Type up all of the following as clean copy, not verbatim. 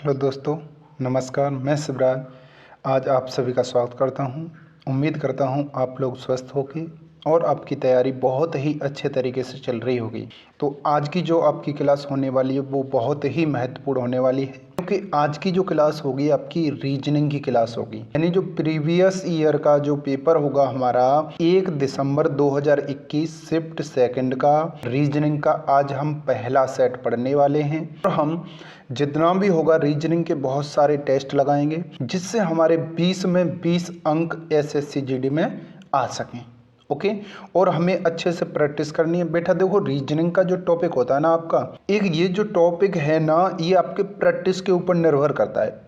Hello दोस्तों, नमस्कार। मैं शिवराज आज आप सभी का स्वागत करता हूं। उम्मीद करता हूं आप लोग स्वस्थ होंगे और आपकी तैयारी बहुत ही अच्छे तरीके से चल रही होगी। तो आज की जो आपकी क्लास होने वाली है वो बहुत ही महत्वपूर्ण होने वाली है, क्योंकि आज की जो क्लास होगी आपकी रीजनिंग की क्लास होगी। यानी जो प्रीवियस ईयर का जो पेपर होगा हमारा 1 दिसंबर 2021 शिफ्ट सेकंड का रीजनिंग का आज हम पहला सेट पढ़ने वाले हैं। और हम जितना भी होगा रीजनिंग के बहुत सारे टेस्ट लगाएंगे, जिससे हमारे 20 में 20 अंक एसएससी जीडी में आ सकें। ओके, और हमें अच्छे से प्रैक्टिस करनी है। बेटा देखो, रीजनिंग का जो टॉपिक होता है ना आपका, एक ये जो टॉपिक है ना, ये आपके प्रैक्टिस के ऊपर निर्भर करता है।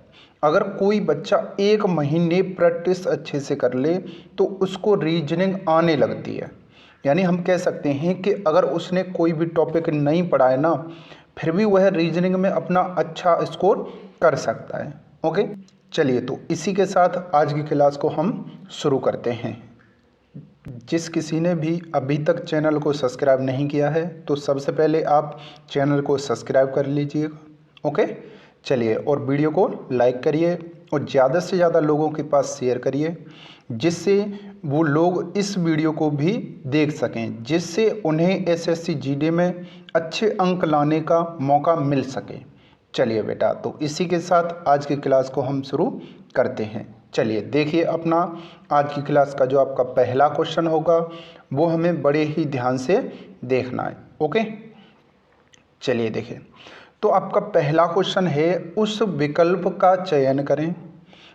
अगर कोई बच्चा 1 महीने प्रैक्टिस अच्छे से कर ले तो उसको रीजनिंग आने लगती है। यानी हम कह सकते हैं कि अगर उसने कोई भी टॉपिक नहीं पढ़ा है ना, फिर भी वह रीजनिंग में अपना अच्छा स्कोर कर सकता है। ओके, चलिए तो इसी के साथ आज की क्लास को हम शुरू करते हैं। जिस किसी ने भी अभी तक चैनल को सब्सक्राइब नहीं किया है तो सबसे पहले आप चैनल को सब्सक्राइब कर लीजिएगा। ओके, चलिए, और वीडियो को लाइक करिए और ज़्यादा से ज़्यादा लोगों के पास शेयर करिए, जिससे वो लोग इस वीडियो को भी देख सकें, जिससे उन्हें एसएससी जीडी में अच्छे अंक लाने का मौका मिल सके। चलिए बेटा, तो इसी के साथ आज की क्लास को हम शुरू करते हैं। चलिए देखिए, अपना आज की क्लास का जो आपका पहला क्वेश्चन होगा वो हमें बड़े ही ध्यान से देखना है। ओके, चलिए देखिए, तो आपका पहला क्वेश्चन है, उस विकल्प का चयन करें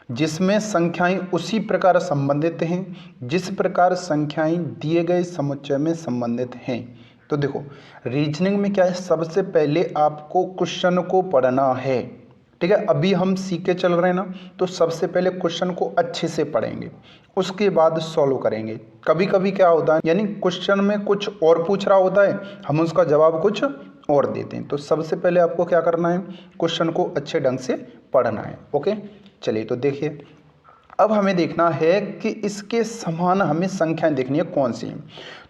जिसमें संख्याएं उसी प्रकार संबंधित हैं जिस प्रकार संख्याएं दिए गए समुच्चय में संबंधित हैं। तो देखो, रीजनिंग में क्या है, सबसे पहले आपको क्वेश्चन को पढ़ना है। ठीक है, अभी हम सीख के चल रहे हैं ना, तो सबसे पहले क्वेश्चन को अच्छे से पढ़ेंगे, उसके बाद सॉल्व करेंगे। कभी कभी क्या होता है, यानी क्वेश्चन में कुछ और पूछ रहा होता है, हम उसका जवाब कुछ और देते हैं। तो सबसे पहले आपको क्या करना है, क्वेश्चन को अच्छे ढंग से पढ़ना है। ओके, चलिए तो देखिए, अब हमें देखना है कि इसके समान हमें संख्याएं देखनी है कौन सी हैं।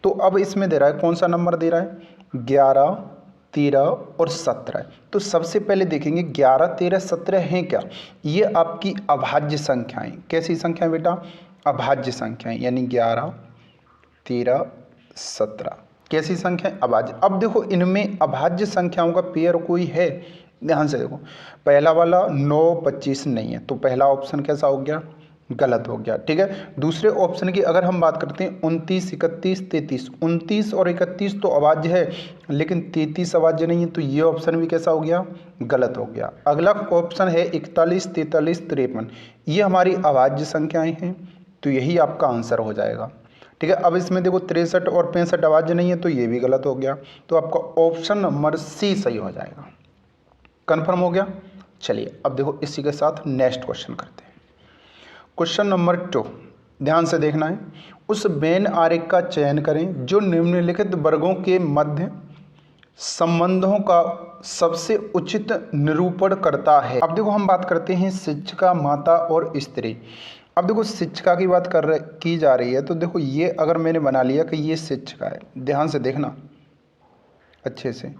तो अब इसमें दे रहा है, कौन सा नंबर दे रहा है, 11, 13 और 17। तो सबसे पहले देखेंगे 11, 13, 17 हैं क्या, ये आपकी अभाज्य संख्याएं। कैसी संख्याएं बेटा, अभाज्य संख्याएं, यानी 11, 13, 17 कैसी संख्या, अभाज्य। अब देखो, इनमें अभाज्य संख्याओं का पेयर कोई है, ध्यान से देखो। पहला वाला 9, 25 नहीं है, तो पहला ऑप्शन कैसा हो गया, गलत हो गया। ठीक है, दूसरे ऑप्शन की अगर हम बात करते हैं, 29, 31, 33, 29 और 31 तो अभाज्य है, लेकिन 33 अभाज्य नहीं है, तो ये ऑप्शन भी कैसा हो गया, गलत हो गया। अगला ऑप्शन है 41, 43, 53, ये हमारी अभाज्य संख्याएं हैं, तो यही आपका आंसर हो जाएगा। ठीक है, अब इसमें देखो 63 और 65 अभाज्य नहीं है, तो ये भी गलत हो गया। तो आपका ऑप्शन नंबर सी सही हो जाएगा। कंफर्म हो गया। चलिए अब देखो, इसी के साथ नेक्स्ट क्वेश्चन करते हैं। क्वेश्चन नंबर 2, ध्यान से देखना है। उस वेन आरेख का चयन करें जो निम्नलिखित वर्गों के मध्य संबंधों का सबसे उचित निरूपण करता है। अब देखो, हम बात करते हैं शिक्षिका, माता और स्त्री। अब देखो, शिक्षिका की बात की जा रही है, तो देखो ये अगर मैंने बना लिया कि ये शिक्षिका है, ध्यान से देखना अच्छे से।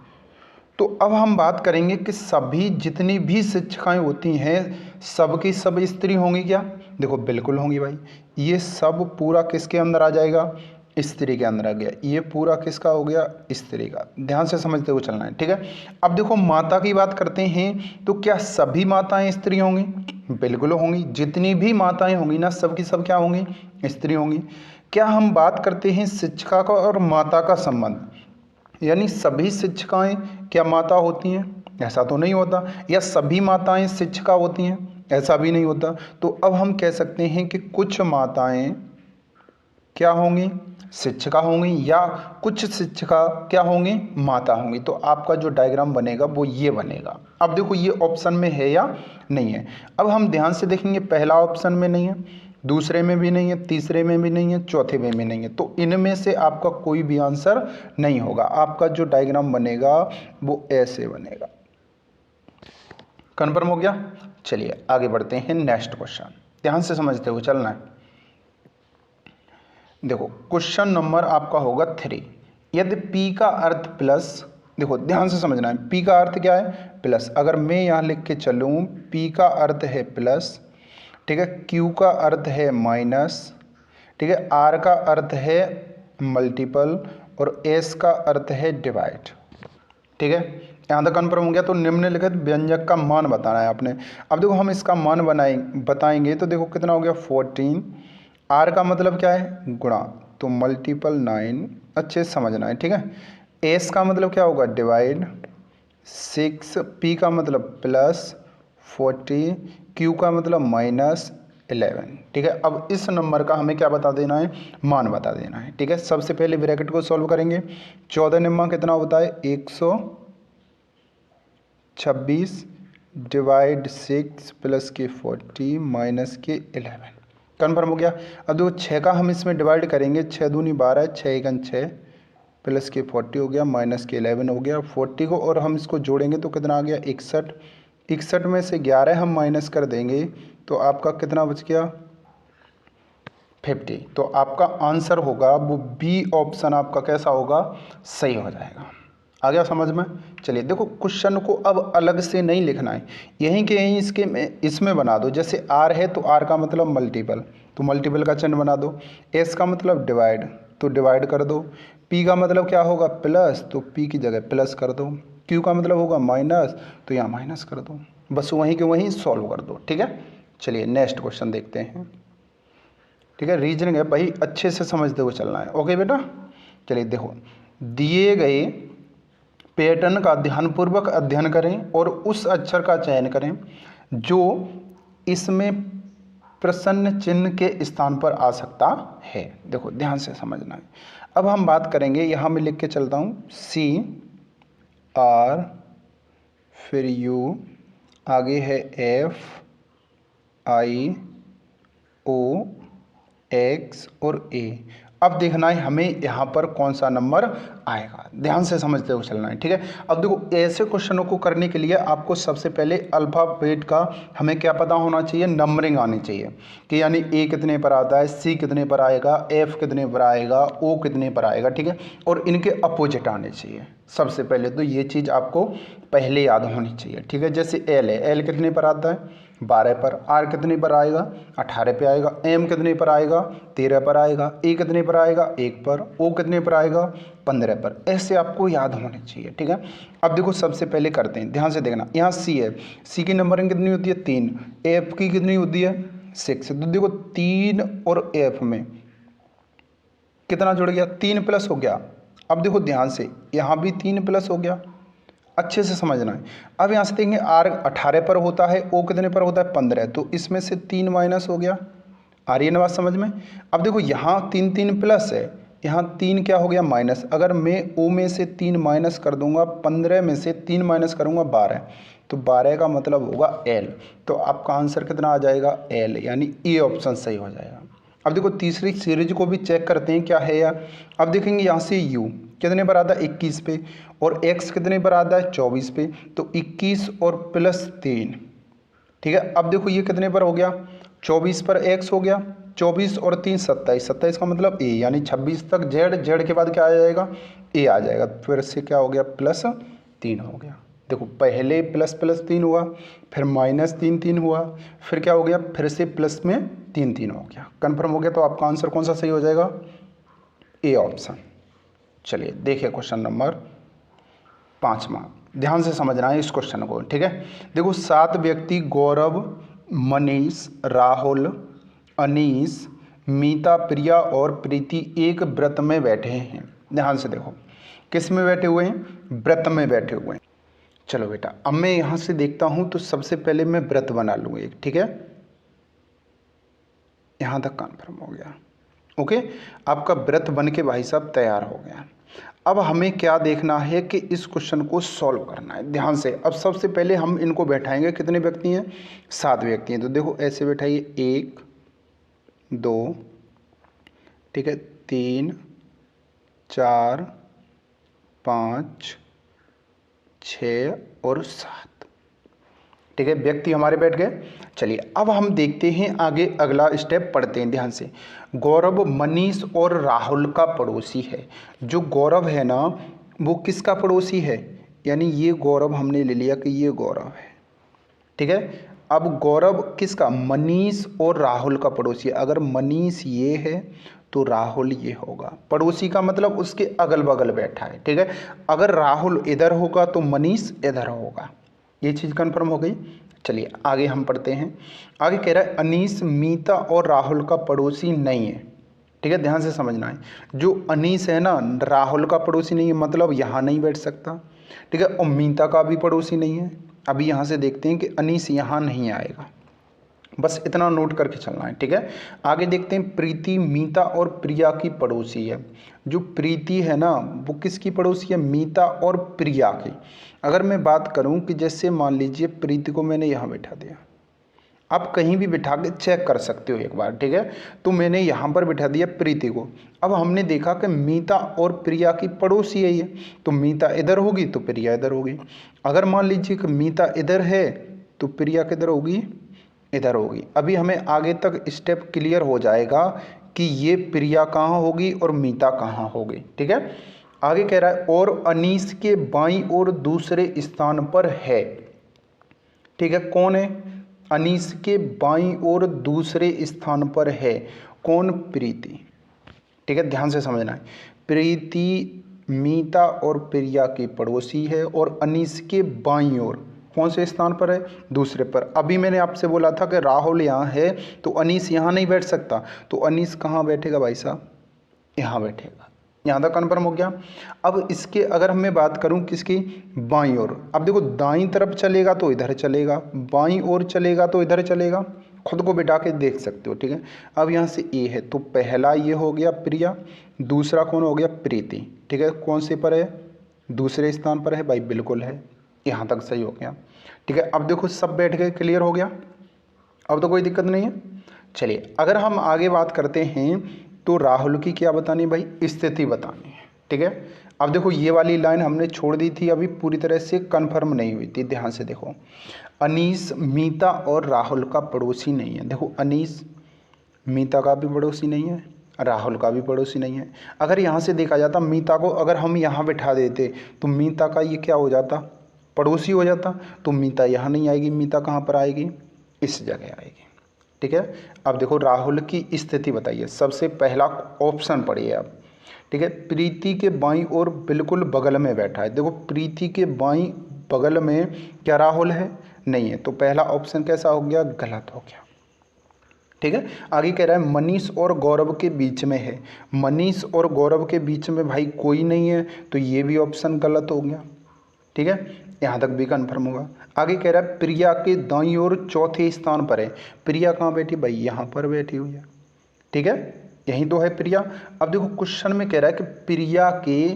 तो अब हम बात करेंगे कि सभी जितनी भी शिक्षिकाएं होती हैं सबकी सब स्त्री होंगी क्या, देखो बिल्कुल होंगी भाई। ये सब पूरा किसके अंदर आ जाएगा, स्त्री के अंदर आ गया। ये पूरा किसका हो गया, स्त्री का। ध्यान से समझते हुए चलना है। ठीक है, अब देखो माता की बात करते हैं, तो क्या सभी माताएं स्त्री होंगी, बिल्कुल होंगी। जितनी भी माताएं होंगी ना, सबकी सब क्या होंगी, स्त्री होंगी। क्या हम बात करते हैं शिक्षिका का और माता का संबंध, यानी सभी शिक्षिकाएं क्या माता होती हैं, ऐसा तो नहीं होता, या सभी माताएं शिक्षिका होती हैं, ऐसा भी नहीं होता। तो अब हम कह सकते हैं कि कुछ माताएं क्या होंगी, शिक्षिका होंगी, या कुछ शिक्षिका क्या होंगी, माता होंगी। तो आपका जो डायग्राम बनेगा वो ये बनेगा। अब देखो, ये ऑप्शन में है या नहीं है। अब हम ध्यान से देखेंगे, पहला ऑप्शन में नहीं है, दूसरे में भी नहीं है, तीसरे में भी नहीं है, चौथे में भी नहीं है। तो इनमें से आपका कोई भी आंसर नहीं होगा। आपका जो डायग्राम बनेगा वो ऐसे बनेगा। कन्फर्म हो गया। चलिए आगे बढ़ते हैं, नेक्स्ट क्वेश्चन, ध्यान से समझते हुए चलना है। देखो, क्वेश्चन नंबर आपका होगा 3। यदि p का अर्थ प्लस देखो ध्यान से समझना है, P का अर्थ क्या है, प्लस। अगर मैं यहाँ लिख के चलूँ P का अर्थ है प्लस, ठीक है, Q का अर्थ है माइनस, ठीक है, R का अर्थ है मल्टीपल और S का अर्थ है डिवाइड। ठीक है, यहाँ तक कन्फर्म हो गया। तो निम्नलिखित व्यंजक का मान बताना है आपने। अब देखो हम इसका मान बताएंगे तो देखो कितना हो गया 14। R का मतलब क्या है, गुणा, तो मल्टीपल 9, अच्छे से समझना है। ठीक है, S का मतलब क्या होगा, डिवाइड 6, P का मतलब प्लस 40, Q का मतलब माइनस 11। ठीक है, अब इस नंबर का हमें क्या बता देना है, मान बता देना है। ठीक है, सबसे पहले ब्रैकेट को सॉल्व करेंगे। 14 निम्मा कितना होता है, 126 डिवाइड 6 प्लस के 40 माइनस के 11। कन्फर्म हो गया। अब देखो 6 का हम इसमें डिवाइड करेंगे, 6 दूनी 12, 6 एकन 6 प्लस के 40 हो गया, माइनस के 11 हो गया। 40 को और हम इसको जोड़ेंगे तो कितना आ गया 61। 61 में से 11 हम माइनस कर देंगे तो आपका कितना बच गया 50। तो आपका आंसर होगा वो बी ऑप्शन आपका कैसा होगा, सही हो जाएगा। आ गया समझ में। चलिए देखो क्वेश्चन को अब अलग से नहीं लिखना है, यहीं के यहीं इसमें बना दो। जैसे आर है तो आर का मतलब मल्टीपल, तो मल्टीपल का चिन्ह बना दो। एस का मतलब डिवाइड, तो डिवाइड कर दो। पी का मतलब क्या होगा, प्लस, तो पी की जगह प्लस कर दो। क्यू का मतलब होगा माइनस, तो यहाँ माइनस कर दो। बस वहीं के वहीं सॉल्व कर दो। ठीक है, चलिए नेक्स्ट क्वेश्चन देखते हैं। ठीक है, रीजनिंग है भाई, अच्छे से समझते हुए चलना है। ओके बेटा, चलिए देखो, दिए गए पैटर्न का ध्यानपूर्वक अध्ययन करें और उस अक्षर का चयन करें जो इसमें प्रश्न चिन्ह के स्थान पर आ सकता है। देखो ध्यान से समझना है। अब हम बात करेंगे, यहाँ मैं लिख के चलता हूँ, सी आर, फिर यू, आगे है एफ आई ओ एक्स और ए। अब देखना है हमें यहाँ पर कौन सा नंबर आएगा, ध्यान से समझते हुए चलना है। ठीक है, अब देखो ऐसे क्वेश्चनों को करने के लिए आपको सबसे पहले अल्फ़ाबेट का हमें क्या पता होना चाहिए, नंबरिंग आनी चाहिए कि यानी ए कितने पर आता है, सी कितने पर आएगा, एफ कितने पर आएगा, ओ कितने पर आएगा। ठीक है, और इनके अपोजिट आने चाहिए सबसे पहले, तो ये चीज़ आपको पहले याद होनी चाहिए। ठीक है, जैसे एल है, एल कितने पर आता है 12 पर, आर कितने पर आएगा 18 पे आएगा, एम कितने पर आएगा 13 पर आएगा, ए कितने पर आएगा 1 पर, ओ कितने पर आएगा 15 पर। ऐसे आपको याद होने चाहिए। ठीक है, अब देखो सबसे पहले करते हैं, ध्यान से देखना। यहाँ सी है, सी की नंबरिंग कितनी होती है 3, एफ की कितनी होती है 6। तो देखो 3 और एफ में कितना जुड़ गया, 3 प्लस हो गया। अब देखो ध्यान से, यहाँ भी 3 प्लस हो गया, अच्छे से समझना है। अब यहाँ से देखेंगे आर 18 पर होता है, ओ कितने पर होता है 15, तो इसमें से 3 माइनस हो गया। आ रही है ना बात समझ में। अब देखो यहाँ 3 3 प्लस है, यहाँ 3 क्या हो गया माइनस। अगर मैं ओ में से 3 माइनस कर दूंगा, 15 में से 3 माइनस करूंगा 12, तो 12 का मतलब होगा एल। तो आपका आंसर कितना आ जाएगा एल, यानी ए ऑप्शन सही हो जाएगा। अब देखो तीसरी सीरीज को भी चेक करते हैं क्या है यार। अब देखेंगे यहाँ से यू कितने पर आता है 21 पे, और x कितने पर आता है 24 पे, तो 21 और प्लस 3। ठीक है, अब देखो ये कितने पर हो गया 24 पर x हो गया, 24 और 3 27, 27 का मतलब a, यानी 26 तक जेड, जेड के बाद क्या आ जाएगा a आ जाएगा। फिर से क्या हो गया प्लस 3 हो गया। देखो पहले प्लस प्लस 3 हुआ, फिर माइनस 3 3 हुआ, फिर क्या हो गया फिर से प्लस में 3 3 हो गया। कन्फर्म हो गया। तो आपका आंसर कौन सा सही हो जाएगा, ए ऑप्शन। चलिए देखिए क्वेश्चन नंबर 5वां, ध्यान से समझना है इस क्वेश्चन को। ठीक है, देखो 7 व्यक्ति गौरव, मनीष, राहुल, अनीश, मीता, प्रिया और प्रीति एक व्रत में बैठे हैं। ध्यान से देखो किस में बैठे हुए हैं, व्रत में बैठे हुए हैं। चलो बेटा अब मैं यहाँ से देखता हूँ, तो सबसे पहले मैं व्रत बना लूँ एक। ठीक है, यहाँ तक कन्फर्म हो गया। ओके, आपका व्रत बन के भाई साहब तैयार हो गया। अब हमें क्या देखना है कि इस क्वेश्चन को सॉल्व करना है ध्यान से। अब सबसे पहले हम इनको बैठाएंगे, कितने व्यक्ति हैं 7 व्यक्ति हैं। तो देखो ऐसे बैठाइए 1 2, ठीक है 3 4 5 6 और 7। ठीक है, व्यक्ति हमारे बैठ गए। चलिए अब हम देखते हैं आगे, अगला स्टेप पढ़ते हैं ध्यान से। गौरव मनीष और राहुल का पड़ोसी है। जो गौरव है ना वो किसका पड़ोसी है, यानी ये गौरव हमने ले लिया कि ये गौरव है, ठीक है। अब गौरव किसका, मनीष और राहुल का पड़ोसी है। अगर मनीष ये है तो राहुल ये होगा। पड़ोसी का मतलब उसके अगल बगल बैठा है, ठीक है। अगर राहुल इधर होगा तो मनीष इधर होगा। ये चीज़ कंफर्म हो गई। चलिए आगे हम पढ़ते हैं। आगे कह रहा है अनीस मीता और राहुल का पड़ोसी नहीं है, ठीक है। ध्यान से समझना है, जो अनीस है ना राहुल का पड़ोसी नहीं है, मतलब यहाँ नहीं बैठ सकता, ठीक है। और मीता का भी पड़ोसी नहीं है। अभी यहाँ से देखते हैं कि अनीस यहाँ नहीं आएगा, बस इतना नोट करके चलना है, ठीक है। आगे देखते हैं प्रीति मीता और प्रिया की पड़ोसी है। जो प्रीति है ना वो किसकी पड़ोसी है, मीता और प्रिया की। अगर मैं बात करूं कि जैसे मान लीजिए प्रीति को मैंने यहाँ बैठा दिया, आप कहीं भी बिठा के चेक कर सकते हो एक बार, ठीक है। तो मैंने यहाँ पर बिठा दिया प्रीति को। अब हमने देखा कि मीता और प्रिया की पड़ोसी है ये, तो मीता इधर होगी तो प्रिया इधर होगी। अगर मान लीजिए कि मीता इधर है तो प्रिया किधर होगी, इधर होगी। अभी हमें आगे तक स्टेप क्लियर हो जाएगा कि ये प्रिया कहाँ होगी और मीता कहाँ होगी, ठीक है। आगे कह रहा है और अनीस के बाईं ओर दूसरे स्थान पर है, ठीक है। कौन है, अनीस के बाईं ओर दूसरे स्थान पर है कौन, प्रीति, ठीक है। ध्यान से समझना है, प्रीति मीता और प्रिया की पड़ोसी है और अनीस के बाईं ओर कौन से स्थान पर है, दूसरे पर। अभी मैंने आपसे बोला था कि राहुल यहाँ है तो अनीस यहाँ नहीं बैठ सकता, तो अनीस कहाँ बैठेगा भाई साहब, यहाँ बैठेगा। यहाँ तक कन्फर्म हो गया। अब इसके अगर मैं बात करूँ किसकी, बाईं ओर। अब देखो दाईं तरफ चलेगा तो इधर चलेगा, बाईं ओर चलेगा तो इधर चलेगा, खुद को बिठा के देख सकते हो, ठीक है। अब यहाँ से ए है तो पहला ये हो गया प्रिया, दूसरा कौन हो गया, प्रीति, ठीक है। कौन से पर है, दूसरे स्थान पर है भाई, बिल्कुल है। यहाँ तक सही हो गया, ठीक है। अब देखो सब बैठ गए, क्लियर हो गया, अब तो कोई दिक्कत नहीं है। चलिए अगर हम आगे बात करते हैं तो राहुल की क्या बतानी भाई, स्थिति बतानी है, ठीक है। अब देखो ये वाली लाइन हमने छोड़ दी थी, अभी पूरी तरह से कंफर्म नहीं हुई थी। ध्यान से देखो, अनीस मीता और राहुल का पड़ोसी नहीं है। देखो अनीस मीता का भी पड़ोसी नहीं है, राहुल का भी पड़ोसी नहीं है। अगर यहाँ से देखा जाता मीता को अगर हम यहाँ बिठा देते तो मीता का ये क्या हो जाता, पड़ोसी हो जाता। तो मीता यहाँ नहीं आएगी, मीता कहाँ पर आएगी, इस जगह आएगी, ठीक है। अब देखो राहुल की स्थिति बताइए, सबसे पहला ऑप्शन पढ़िए आप, ठीक है। प्रीति के बाईं ओर बिल्कुल बगल में बैठा है। देखो प्रीति के बाईं बगल में क्या राहुल है, नहीं है, तो पहला ऑप्शन कैसा हो गया, गलत हो गया, ठीक है। आगे कह रहा है मनीष और गौरव के बीच में है। मनीष और गौरव के बीच में भाई कोई नहीं है, तो ये भी ऑप्शन गलत हो गया, ठीक है। यहाँ तक भी कन्फर्म होगा। आगे कह रहा है प्रिया के दाईं ओर चौथे स्थान पर है। प्रिया कहाँ बैठी भाई, यहाँ पर बैठी हुई है, ठीक है, यहीं तो है प्रिया। अब देखो क्वेश्चन में कह रहा है कि प्रिया के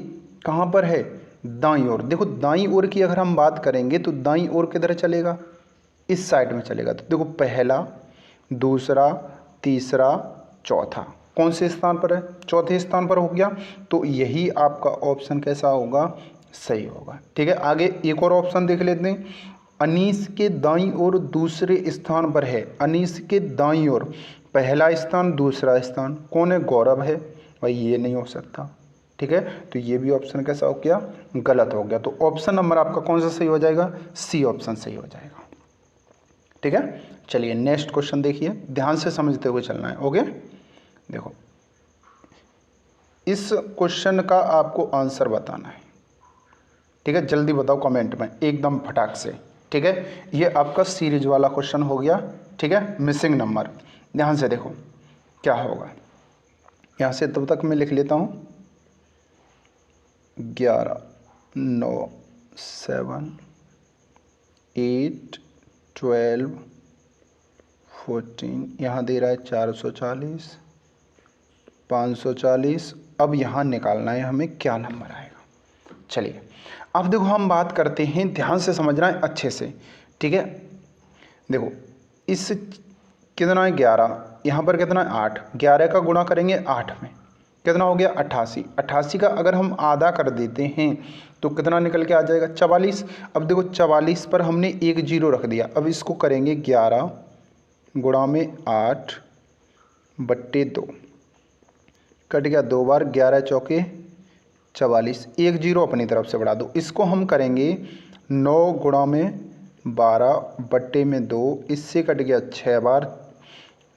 कहाँ पर है, दाईं ओर। देखो दाईं ओर की अगर हम बात करेंगे तो दाईं ओर किधर चलेगा, इस साइड में चलेगा। तो देखो पहला, दूसरा, तीसरा, चौथा कौन से स्थान पर है, चौथे स्थान पर हो गया। तो यही आपका ऑप्शन कैसा होगा, सही होगा, ठीक है। आगे एक और ऑप्शन देख लेते हैं, अनीस के दाईं ओर दूसरे स्थान पर है। अनीस के दाईं ओर पहला स्थान, दूसरा स्थान कौन है, गौरव है भाई, ये नहीं हो सकता, ठीक है। तो ये भी ऑप्शन कैसा हो गया, गलत हो गया। तो ऑप्शन नंबर आपका कौन सा सही हो जाएगा, सी ऑप्शन सही हो जाएगा, ठीक है। चलिए नेक्स्ट क्वेश्चन देखिए, ध्यान से समझते हुए चलना है, ओके। देखो इस क्वेश्चन का आपको आंसर बताना है, ठीक है। जल्दी बताओ कमेंट में एकदम फटाक से, ठीक है। ये आपका सीरीज वाला क्वेश्चन हो गया, ठीक है, मिसिंग नंबर। ध्यान से देखो क्या होगा, यहाँ से तब तक मैं लिख लेता हूँ 11, 9, 7, 8, 12, 14, यहाँ दे रहा है 440, 540। अब यहाँ निकालना है हमें क्या नंबर आएगा। चलिए अब देखो हम बात करते हैं, ध्यान से समझना है अच्छे से, ठीक है। देखो इस कितना है 11, यहाँ पर कितना है 8, 11 का गुणा करेंगे 8 में कितना हो गया 88। 88 का अगर हम आधा कर देते हैं तो कितना निकल के आ जाएगा 44। अब देखो 44 पर हमने एक जीरो रख दिया। अब इसको करेंगे 11 गुणा में 8 बट्टे 2, कट गया 2 बार, 11 चौके 44, एक जीरो अपनी तरफ से बढ़ा दो। इसको हम करेंगे 9 गुणा में 12 बट्टे में 2, इससे कट गया 6 बार,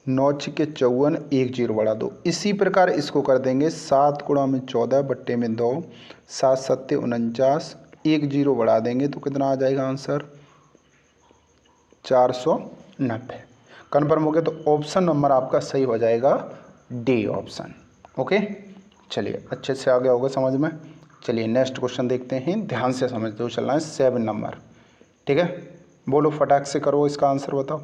9 छिके 54, एक जीरो बढ़ा दो। इसी प्रकार इसको कर देंगे 7 गुणा में 14 बट्टे में 2, 7 सत्ते 49, एक जीरो बढ़ा देंगे तो कितना आ जाएगा आंसर 490। कन्फर्म हो गया, तो ऑप्शन नंबर आपका सही हो जाएगा डी ऑप्शन। ओके, चलिए अच्छे से आ गया होगा समझ में। चलिए नेक्स्ट क्वेश्चन देखते हैं, ध्यान से समझते हुए चलना है। 7 नंबर, ठीक है, बोलो फटाक से करो, इसका आंसर बताओ।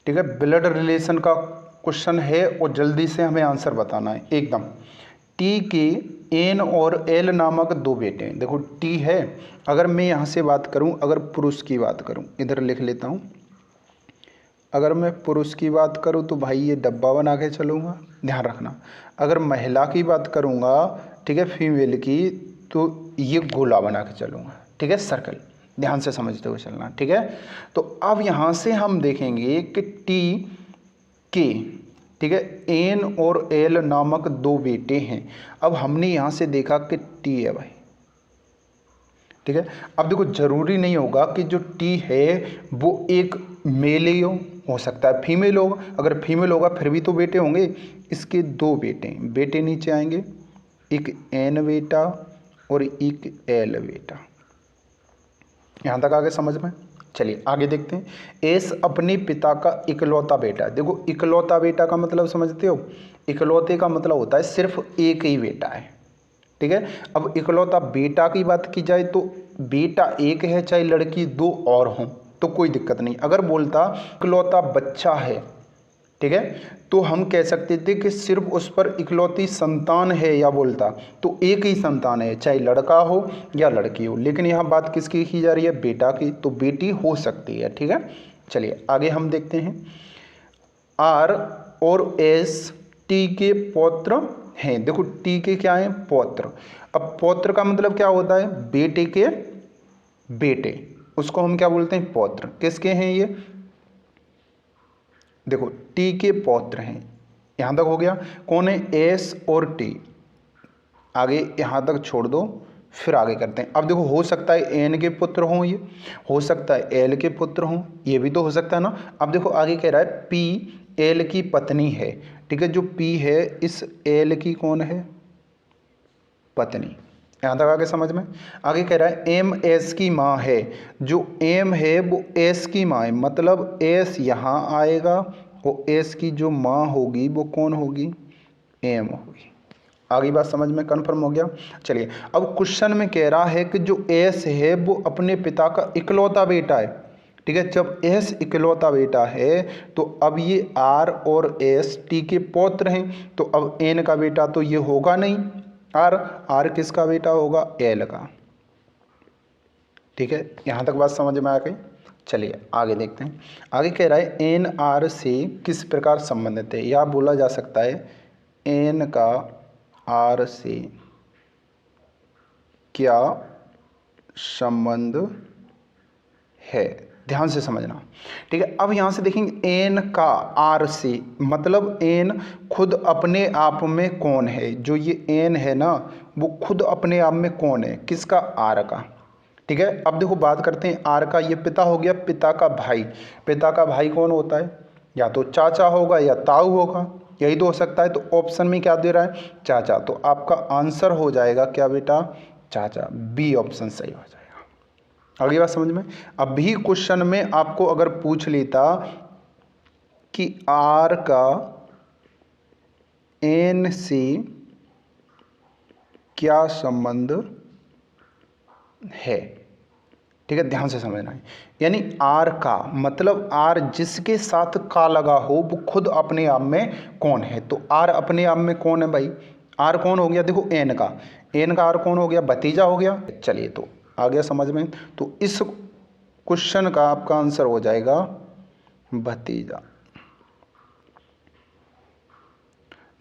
ठीक है, ब्लड रिलेशन का क्वेश्चन है और जल्दी से हमें आंसर बताना है एकदम। टी के एन और एल नामक 2 बेटे हैं। देखो टी है, अगर मैं यहाँ से बात करूँ, अगर पुरुष की बात करूँ, इधर लिख लेता हूँ। अगर मैं पुरुष की बात करूँ तो भाई ये डब्बा बना के चलूँगा, ध्यान रखना। अगर महिला की बात करूँगा, ठीक है, फीमेल की, तो ये गोला बना के चलूँगा, ठीक है, सर्कल। ध्यान से समझते हुए चलना, ठीक है। तो अब यहाँ से हम देखेंगे कि टी के, ठीक है, एन और एल नामक 2 बेटे हैं। अब हमने यहाँ से देखा कि टी है भाई, ठीक है। अब देखो जरूरी नहीं होगा कि जो टी है वो एक मेल ही हो सकता है फीमेल होगा। अगर फीमेल होगा फिर भी तो बेटे होंगे। इसके 2 बेटे नीचे आएंगे, एक एन बेटा और एक एल बेटा। यहाँ तक आगे समझ में। चलिए आगे देखते हैं। एस अपने पिता का इकलौता बेटा। देखो इकलौता बेटा का मतलब समझते हो, इकलौते का मतलब होता है सिर्फ एक ही बेटा है, ठीक है। अब इकलौता बेटा की बात की जाए तो बेटा एक है, चाहे लड़की 2 और हों तो कोई दिक्कत नहीं। अगर बोलता इकलौता बच्चा है, ठीक है, तो हम कह सकते थे कि सिर्फ उस पर इकलौती संतान है, या बोलता तो एक ही संतान है, चाहे लड़का हो या लड़की हो। लेकिन यहाँ बात किसकी की जा रही है, बेटा की, तो बेटी हो सकती है, ठीक है। चलिए आगे हम देखते हैं। आर और एस टी के पौत्र हैं। देखो टी के क्या हैं, पौत्र। अब पौत्र का मतलब क्या होता है, बेटे के बेटे, उसको हम क्या बोलते हैं, पौत्र। किसके हैं ये, देखो टी के पौत्र हैं। यहाँ तक हो गया। कौन है, एस और टी। आगे यहाँ तक छोड़ दो, फिर आगे करते हैं। अब देखो हो सकता है एन के पुत्र हों, ये हो सकता है एल के पुत्र हों, ये भी तो हो सकता है ना। अब देखो आगे कह रहा है पी एल की पत्नी है, ठीक है। जो पी है इस एल की कौन है, पत्नी। यहाँ तक आगे समझ में। आगे कह रहा है एम एस की माँ है। जो एम है वो एस की माँ है, मतलब एस यहाँ आएगा, वो एस की जो माँ होगी वो कौन होगी, एम होगी। आगे बात समझ में, कन्फर्म हो गया। चलिए अब क्वेश्चन में कह रहा है कि जो एस है वो अपने पिता का इकलौता बेटा है, ठीक है। जब एस इकलौता बेटा है तो अब ये आर और एस टी के पौत्र हैं, तो अब एन का बेटा तो ये होगा नहीं, आर किसका बेटा होगा, एल का, ठीक है। यहाँ तक बात समझ में आ गई। चलिए आगे देखते हैं। आगे कह रहा है एन आर से किस प्रकार संबंधित है, या बोला जा सकता है एन का आर से क्या संबंध है। ध्यान से समझना, ठीक है। अब यहाँ से देखेंगे एन का आर से, मतलब एन खुद अपने आप में कौन है। जो ये एन है ना, वो खुद अपने आप में कौन है, किसका, आर का, ठीक है। अब देखो बात करते हैं आर का। ये पिता हो गया, पिता का भाई। पिता का भाई कौन होता है, या तो चाचा होगा या ताऊ होगा, यही तो हो सकता है। तो ऑप्शन में क्या दे रहा है, चाचा। तो आपका आंसर हो जाएगा क्या बेटा, चाचा। बी ऑप्शन सही हो जाएगा। अगली बात समझ में। अभी क्वेश्चन में आपको अगर पूछ लेता कि आर का एन से क्या संबंध है, ठीक है, ध्यान से समझना है। यानी आर का मतलब आर जिसके साथ का लगा हो वो खुद अपने आप में कौन है। तो आर अपने आप में कौन है भाई, आर कौन हो गया, देखो एन का, एन का आर कौन हो गया, भतीजा हो गया। चलिए तो आ गया समझ में। तो इस क्वेश्चन का आपका आंसर हो जाएगा भतीजा।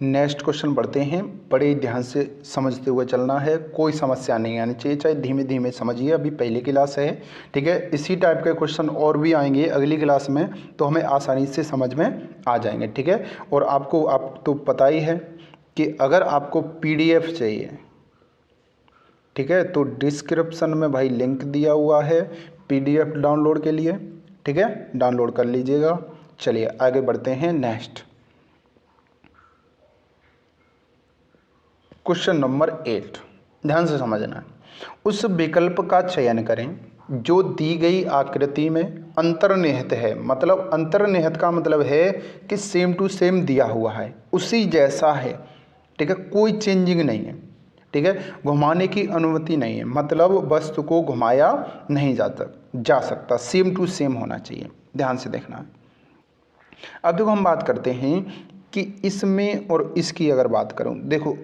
नेक्स्ट क्वेश्चन बढ़ते हैं। बड़े ध्यान से समझते हुए चलना है, कोई समस्या नहीं आनी चाहिए, चाहे धीमे धीमे समझिए, अभी पहली क्लास है, ठीक है। इसी टाइप के क्वेश्चन और भी आएंगे अगली क्लास में, तो हमें आसानी से समझ में आ जाएंगे, ठीक है। और आपको आप तो पता ही है कि अगर आपको PDF चाहिए, ठीक है, तो डिस्क्रिप्शन में भाई लिंक दिया हुआ है PDF डाउनलोड के लिए, ठीक है, डाउनलोड कर लीजिएगा। चलिए आगे बढ़ते हैं। नेक्स्ट क्वेश्चन नंबर 8, ध्यान से समझना है। उस विकल्प का चयन करें जो दी गई आकृति में अंतर्निहित है। मतलब अंतर्निहित का मतलब है कि सेम टू सेम दिया हुआ है, उसी जैसा है, ठीक है, कोई चेंजिंग नहीं है, ठीक है, घुमाने की अनुमति नहीं है, मतलब वस्तु को घुमाया नहीं जा सकता, सेम टू सेम होना चाहिए। ध्यान से देखना है। अब देखो हम बात करते हैं कि इसमें और इसकी अगर बात करूं, देखो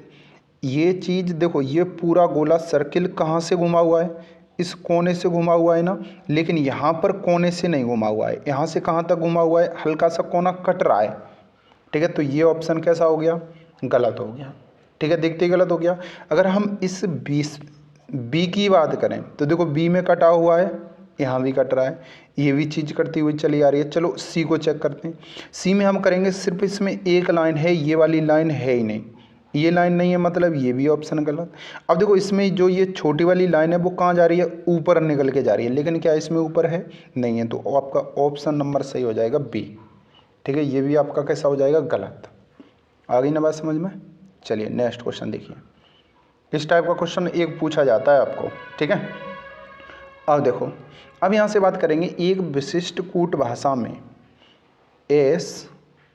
ये चीज़, देखो ये पूरा गोला सर्किल कहाँ से घुमा हुआ है, इस कोने से घुमा हुआ है ना, लेकिन यहाँ पर कोने से नहीं घुमा हुआ है, यहाँ से कहाँ तक घुमा हुआ है, हल्का सा कोना कट रहा है, ठीक है, तो ये ऑप्शन कैसा हो गया, गलत हो गया, ठीक है, देखते ही गलत हो गया। अगर हम इस बी की बात करें तो देखो बी में कटा हुआ है, यहाँ भी कट रहा है, ये भी चीज़ कटती हुई चली आ रही है। चलो सी को चेक करते हैं। सी में हम करेंगे, सिर्फ इसमें एक लाइन है, ये वाली लाइन है ही नहीं, ये लाइन नहीं है, मतलब ये भी ऑप्शन गलत। अब देखो इसमें जो ये छोटी वाली लाइन है वो कहाँ जा रही है, ऊपर निकल के जा रही है, लेकिन क्या इसमें ऊपर है, नहीं है, तो आपका ऑप्शन नंबर सही हो जाएगा बी, ठीक है, ये भी आपका कैसा हो जाएगा, गलत। आ गई ना बात समझ में। चलिए नेक्स्ट क्वेश्चन देखिए। इस टाइप का क्वेश्चन एक पूछा जाता है आपको, ठीक है। अब देखो, अब यहाँ से बात करेंगे, एक विशिष्ट कूट भाषा में एस,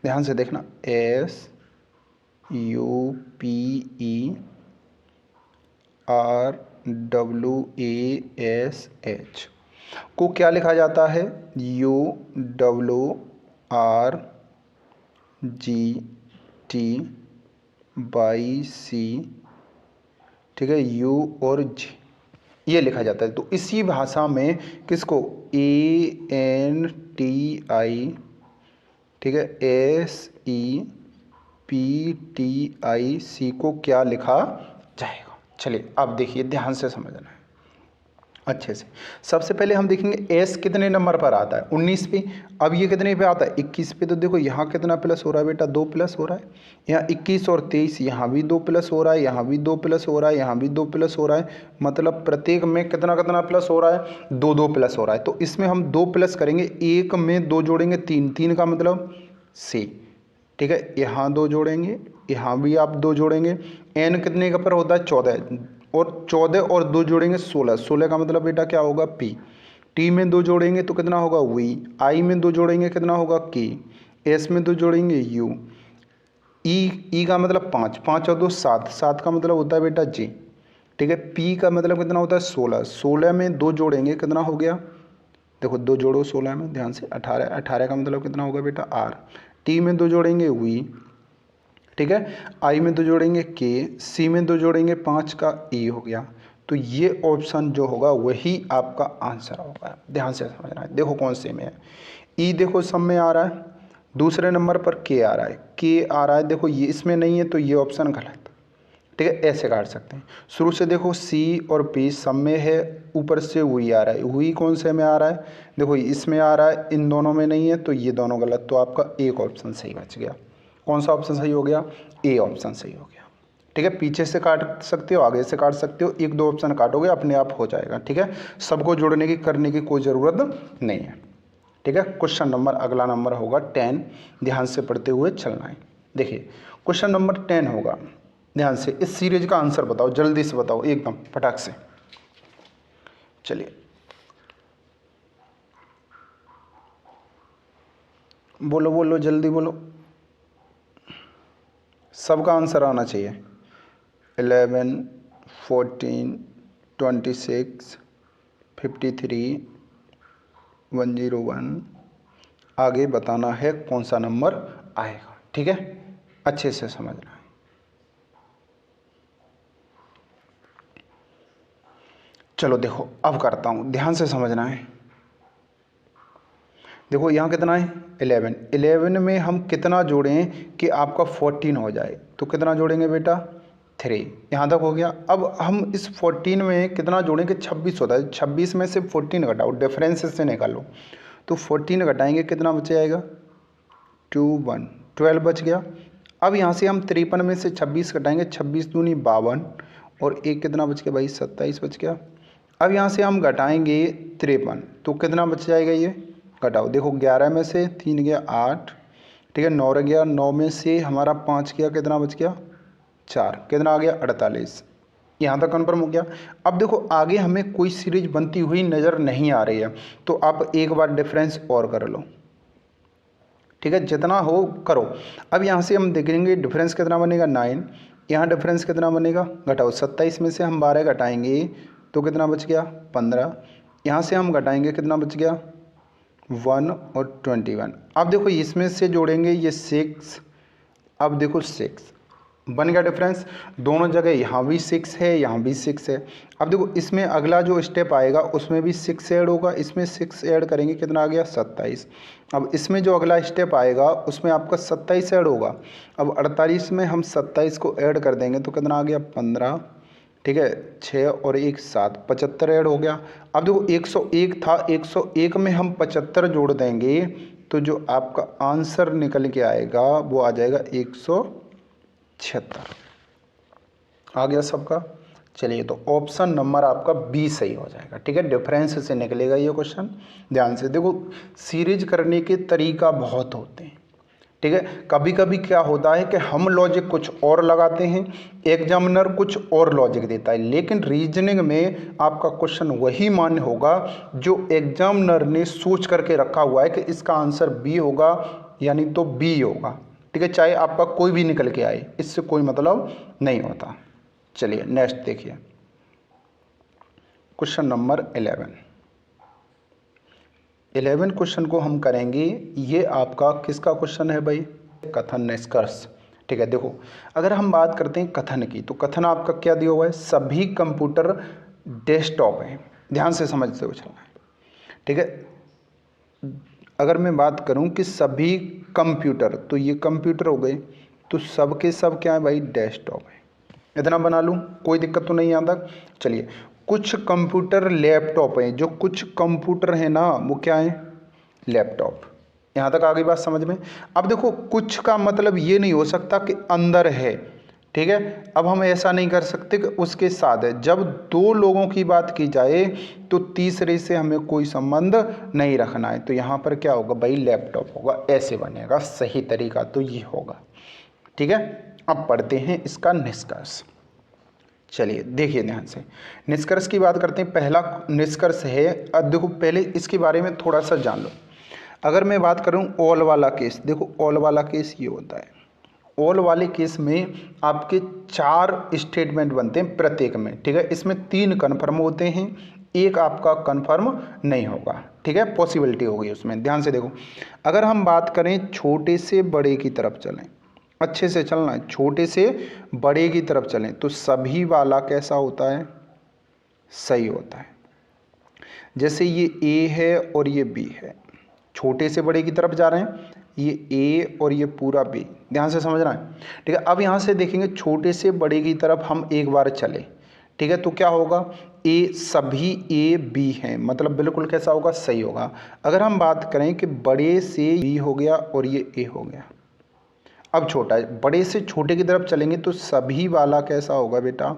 ध्यान से देखना, SUPERRASH को क्या लिखा जाता है, UWRGTYC, ठीक है, U और G ये लिखा जाता है। तो इसी भाषा में किसको, ANTI, ठीक है, SEPTIC को क्या लिखा जाएगा। चलिए अब देखिए, ध्यान से समझना है अच्छे से। सबसे पहले हम देखेंगे एस कितने नंबर पर आता है, 19 पे। अब ये कितने पे आता है, 21 पे। तो देखो यहाँ कितना प्लस हो रहा है बेटा, 2 प्लस हो रहा है। यहाँ 21 और 23, यहाँ भी 2 प्लस हो रहा है, यहाँ भी 2 प्लस हो रहा है, यहाँ भी 2 प्लस हो रहा है, मतलब प्रत्येक में कितना कितना प्लस हो रहा है, 2 प्लस हो रहा है। तो इसमें हम 2 प्लस करेंगे, एक में 2 जोड़ेंगे, 3 का मतलब सी, ठीक है, यहाँ 2 जोड़ेंगे, यहाँ भी आप 2 जोड़ेंगे। एन कितने का पर होता है, 14, और 14 और 2 जोड़ेंगे 16, 16 का मतलब बेटा क्या होगा, पी। टी में 2 जोड़ेंगे तो कितना होगा, वी। आई में 2 जोड़ेंगे कितना होगा, के। एस में 2 जोड़ेंगे, यू। ई का मतलब 5, 5 और 2 7, 7 का मतलब होता है बेटा जी, ठीक है। पी का मतलब कितना होता है, 16, 16 में 2 जोड़ेंगे कितना हो गया, देखो 2 जोड़ो 16 में, ध्यान से, 18, 18 का मतलब कितना होगा बेटा, आर। टी में 2 जोड़ेंगे, वी, ठीक है। आई में 2 जोड़ेंगे, के। सी में 2 जोड़ेंगे, 5 का ई हो गया। तो ये ऑप्शन जो होगा वही आपका आंसर होगा। ध्यान से समझना है, देखो कौन से में है। ई देखो सब में आ रहा है, दूसरे नंबर पर के आ रहा है, के आ रहा है, देखो ये इसमें नहीं है, तो ये ऑप्शन गलत, ठीक है, ऐसे काट सकते हैं। शुरू से देखो सी और पी सब में है, ऊपर से वी आ रहा है, वी कौन से में आ रहा है, देखो इसमें आ रहा है, इन दोनों में नहीं है, तो ये दोनों गलत। तो आपका एक ऑप्शन सही बच गया। कौन सा ऑप्शन सही हो गया, ए ऑप्शन सही हो गया, ठीक है। पीछे से काट सकते हो, आगे से काट सकते हो, 1-2 ऑप्शन काटोगे अपने आप हो जाएगा, ठीक है। सबको जोड़ने की करने की कोई ज़रूरत नहीं है, ठीक है। क्वेश्चन नंबर अगला नंबर होगा 10, ध्यान से पढ़ते हुए चलना है। देखिए क्वेश्चन नंबर 10 होगा, ध्यान से, इस सीरीज का आंसर बताओ, जल्दी से बताओ, एकदम फटाक से। चलिए बोलो बोलो, जल्दी बोलो, सबका आंसर आना चाहिए। 11, 14, 26, 53, 101, आगे बताना है कौन सा नंबर आएगा, ठीक है, अच्छे से समझना है। चलो देखो अब करता हूँ, ध्यान से समझना है। देखो यहाँ कितना है, 11, 11 में हम कितना जोड़ें कि आपका 14 हो जाए, तो कितना जोड़ेंगे बेटा, 3, यहाँ तक हो गया। अब हम इस 14 में कितना जोड़ें कि 26 होता है, 26 में से 14 घटाओ, डिफरेंस से निकालो, तो 14 घटाएंगे कितना बच जाएगा, 2, 1, 12 बच गया। अब यहाँ से हम 53 में से 26 घटाएंगे, 26 दूनी 52 और एक कितना बच गया भाई 27 बच गया। अब यहाँ से हम घटाएंगे 53 तो कितना बच जाएगा ये घटाओ, देखो 11 में से 3 गया 8, ठीक है 9 रह गया, 9 में से हमारा 5 गया कितना बच गया 4, कितना आ गया 48। यहाँ तक कन्फर्म हो गया। अब देखो आगे हमें कोई सीरीज बनती हुई नज़र नहीं आ रही है, तो आप एक बार डिफरेंस और कर लो, ठीक है जितना हो करो। अब यहाँ से हम देखेंगे डिफरेंस कितना बनेगा 9, यहाँ डिफरेंस कितना बनेगा घटाओ, 27 में से हम 12 घटाएंगे तो कितना बच गया 15, यहाँ से हम घटाएंगे कितना बच गया 1 और 21। अब देखो इसमें से जोड़ेंगे ये 6, अब देखो 6 बन गया डिफरेंस, दोनों जगह यहाँ भी 6 है यहाँ भी 6 है। अब देखो इसमें अगला जो स्टेप आएगा उसमें भी 6 ऐड होगा, इसमें 6 ऐड करेंगे कितना आ गया 27। अब इसमें जो अगला स्टेप आएगा उसमें आपका 27 ऐड होगा। अब 48 में हम 27 को ऐड कर देंगे तो कितना आ गया 15, ठीक है 6 और 1 7, 75 ऐड हो गया। अब देखो 101 था, 101 में हम 75 जोड़ देंगे तो जो आपका आंसर निकल के आएगा वो आ जाएगा 176। आ गया सबका। चलिए तो ऑप्शन नंबर आपका बी सही हो जाएगा, ठीक है डिफरेंस से निकलेगा ये क्वेश्चन। ध्यान से देखो सीरीज करने के तरीका बहुत होते हैं, ठीक है कभी कभी क्या होता है कि हम लॉजिक कुछ और लगाते हैं, एग्जामिनर कुछ और लॉजिक देता है, लेकिन रीजनिंग में आपका क्वेश्चन वही मान्य होगा जो एग्जामिनर ने सोच करके रखा हुआ है कि इसका आंसर बी होगा यानी तो बी होगा, ठीक है चाहे आपका कोई भी निकल के आए इससे कोई मतलब नहीं होता। चलिए नेक्स्ट देखिए क्वेश्चन नंबर 11 क्वेश्चन को हम करेंगे। ये आपका किसका क्वेश्चन है भाई, कथन निष्कर्ष, ठीक है। देखो अगर हम बात करते हैं कथन की तो कथन आपका क्या दिया हुआ है, सभी कंप्यूटर डेस्कटॉप हैं, ध्यान से समझते हुए चलना है, ठीक है। अगर मैं बात करूं कि सभी कंप्यूटर तो ये कंप्यूटर हो गए, तो सब के सब क्या है भाई डेस्कटॉप है, इतना बना लूं कोई दिक्कत तो नहीं आता। चलिए कुछ कंप्यूटर लैपटॉप हैं, जो कुछ कंप्यूटर हैं ना वो क्या है लैपटॉप, यहाँ तक आ गई बात समझ में। अब देखो कुछ का मतलब ये नहीं हो सकता कि अंदर है, ठीक है। अब हम ऐसा नहीं कर सकते कि उसके साथ है, जब दो लोगों की बात की जाए तो तीसरे से हमें कोई संबंध नहीं रखना है, तो यहाँ पर क्या होगा भाई लैपटॉप होगा, ऐसे बनेगा सही तरीका तो ये होगा, ठीक है। अब पढ़ते हैं इसका निष्कर्ष। चलिए देखिए ध्यान से निष्कर्ष की बात करते हैं। पहला निष्कर्ष है, अब देखो पहले इसके बारे में थोड़ा सा जान लो। अगर मैं बात करूं ऑल वाला केस, देखो ऑल वाला केस ये होता है, ऑल वाले केस में आपके 4 स्टेटमेंट बनते हैं प्रत्येक में, ठीक है। इसमें 3 कन्फर्म होते हैं, एक आपका कन्फर्म नहीं होगा, ठीक है पॉसिबिलिटी होगी उसमें। ध्यान से देखो अगर हम बात करें छोटे से बड़े की तरफ चलें, अच्छे से चलना है, छोटे से बड़े की तरफ चलें तो सभी वाला कैसा होता है सही होता है। जैसे ये ए है और ये बी है, छोटे से बड़े की तरफ जा रहे हैं, ये ए और ये पूरा बी, ध्यान से समझना है, ठीक है। अब यहाँ से देखेंगे छोटे से बड़े की तरफ हम एक बार चले, ठीक है, तो क्या होगा ए सभी ए बी हैं, मतलब बिल्कुल कैसा होगा सही होगा। अगर हम बात करें कि बड़े से बी हो गया और ये ए हो गया, अब छोटा है, बड़े से छोटे की तरफ चलेंगे तो सभी वाला कैसा होगा बेटा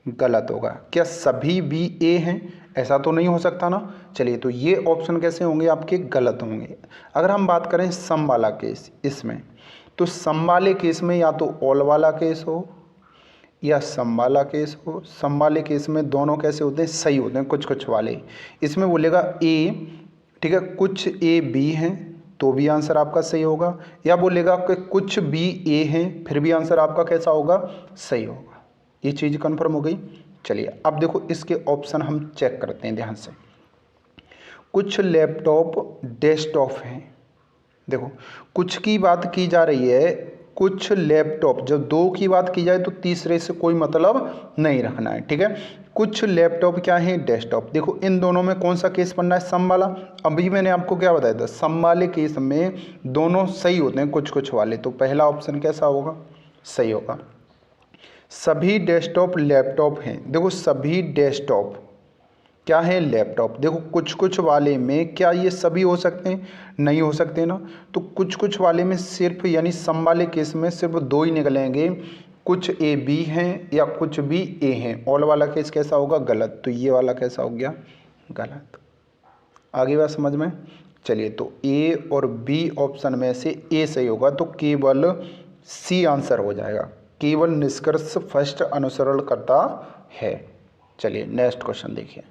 गलत होगा। क्या सभी भी ए हैं, ऐसा तो नहीं हो सकता ना। चलिए तो ये ऑप्शन कैसे होंगे आपके गलत होंगे। अगर हम बात करें सम वाला केस, इसमें तो सम वाले केस में या तो ऑल वाला केस हो या सम वाला केस हो। सम वाले केस में दोनों कैसे होते हैं सही होते हैं, कुछ कुछ वाले। इसमें बोलेगा ए, ठीक है, कुछ ए बी हैं तो भी आंसर आपका सही होगा, या बोलेगा कि कुछ बी ए हैं फिर भी आंसर आपका कैसा होगा सही होगा। ये चीज़ कंफर्म हो गई। चलिए अब देखो इसके ऑप्शन हम चेक करते हैं ध्यान से। कुछ लैपटॉप डेस्कटॉप हैं, देखो कुछ की बात की जा रही है, कुछ लैपटॉप, जब दो की बात की जाए तो तीसरे से कोई मतलब नहीं रखना है, ठीक है। कुछ लैपटॉप क्या है डेस्कटॉप। देखो इन दोनों में कौन सा केस बनना है सम वाला। अभी मैंने आपको क्या बताया था, सम वाले केस में दोनों सही होते हैं कुछ कुछ वाले, तो पहला ऑप्शन कैसा होगा सही होगा। सभी डेस्कटॉप लैपटॉप हैं, देखो सभी डेस्कटॉप क्या है, लैपटॉप। देखो कुछ कुछ वाले में क्या ये सभी हो सकते हैं, नहीं हो सकते ना। तो कुछ कुछ वाले में सिर्फ यानी सम वाले केस में सिर्फ दो ही निकलेंगे, कुछ ए बी हैं या कुछ बी ए हैं। ऑल वाला केस कैसा होगा, गलत। तो ये वाला कैसा हो गया, गलत। आगे बात समझ में। चलिए तो ए और बी ऑप्शन में से ए सही होगा, तो केवल सी आंसर हो जाएगा। केवल निष्कर्ष फर्स्ट अनुसरण करता है। चलिए नेक्स्ट क्वेश्चन देखिए।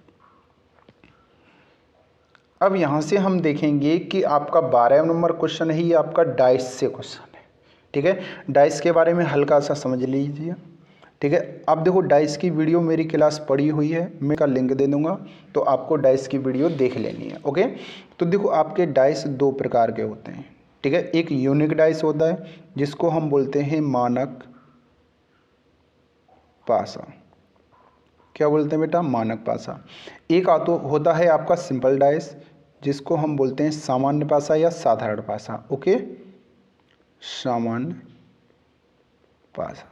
अब यहाँ से हम देखेंगे कि आपका 12 नंबर क्वेश्चन है, ये आपका डाइस से क्वेश्चन है। ठीक है, डाइस के बारे में हल्का सा समझ लीजिए। ठीक है, अब देखो डाइस की वीडियो मेरी क्लास पड़ी हुई है, मैं का लिंक दे दूंगा, तो आपको डाइस की वीडियो देख लेनी है। ओके, तो देखो आपके डाइस दो प्रकार के होते हैं। ठीक है, एक यूनिक डाइस होता है जिसको हम बोलते हैं मानक पासा। क्या बोलते हैं बेटा, मानक पासा। एक होता है आपका सिंपल डाइस जिसको हम बोलते हैं सामान्य पासा या साधारण पासा। ओके, सामान्य पासा।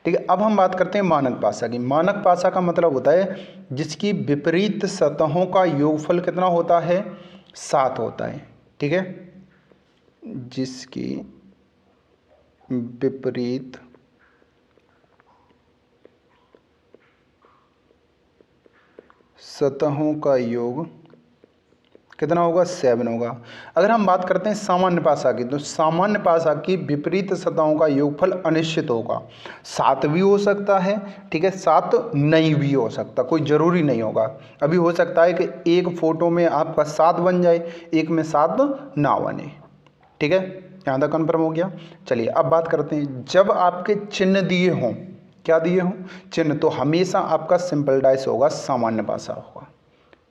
ठीक है, अब हम बात करते हैं मानक पासा की। मानक पासा का मतलब होता है जिसकी विपरीत सतहों का योगफल कितना होता है, 7 होता है। ठीक है, जिसकी विपरीत सतहों का योग कितना होगा, 7 होगा। अगर हम बात करते हैं सामान्य पासा की, तो सामान्य पासा की विपरीत सतहों का योगफल अनिश्चित होगा। 7 भी हो सकता है, ठीक है, 7 नहीं भी हो सकता, कोई ज़रूरी नहीं होगा। अभी हो सकता है कि एक फोटो में आपका 7 बन जाए, एक में 7 ना बने। ठीक है, यहाँ तक कन्फर्म हो गया। चलिए अब बात करते हैं, जब आपके चिन्ह दिए हों, क्या दिए हों, चिन्ह, तो हमेशा आपका सिंपल डाइस होगा, सामान्य पासा होगा।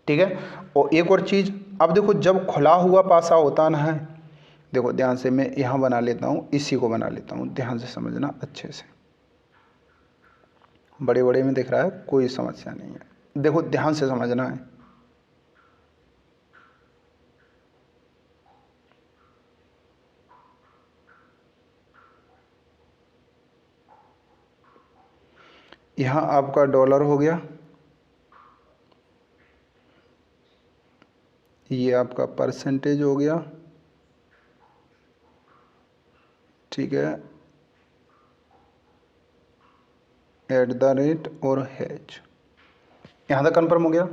ठीक है, और एक और चीज़, अब देखो जब खुला हुआ पासा होता ना है, देखो ध्यान से, मैं यहाँ बना लेता हूँ, इसी को बना लेता हूँ, ध्यान से समझना अच्छे से। बड़े बड़े में दिख रहा है, कोई समस्या नहीं है, देखो ध्यान से समझना है। यहाँ आपका डॉलर हो गया, ये आपका परसेंटेज हो गया। ठीक है, एट द रेट और हैज, यहाँ तक कन्फर्म हो गया।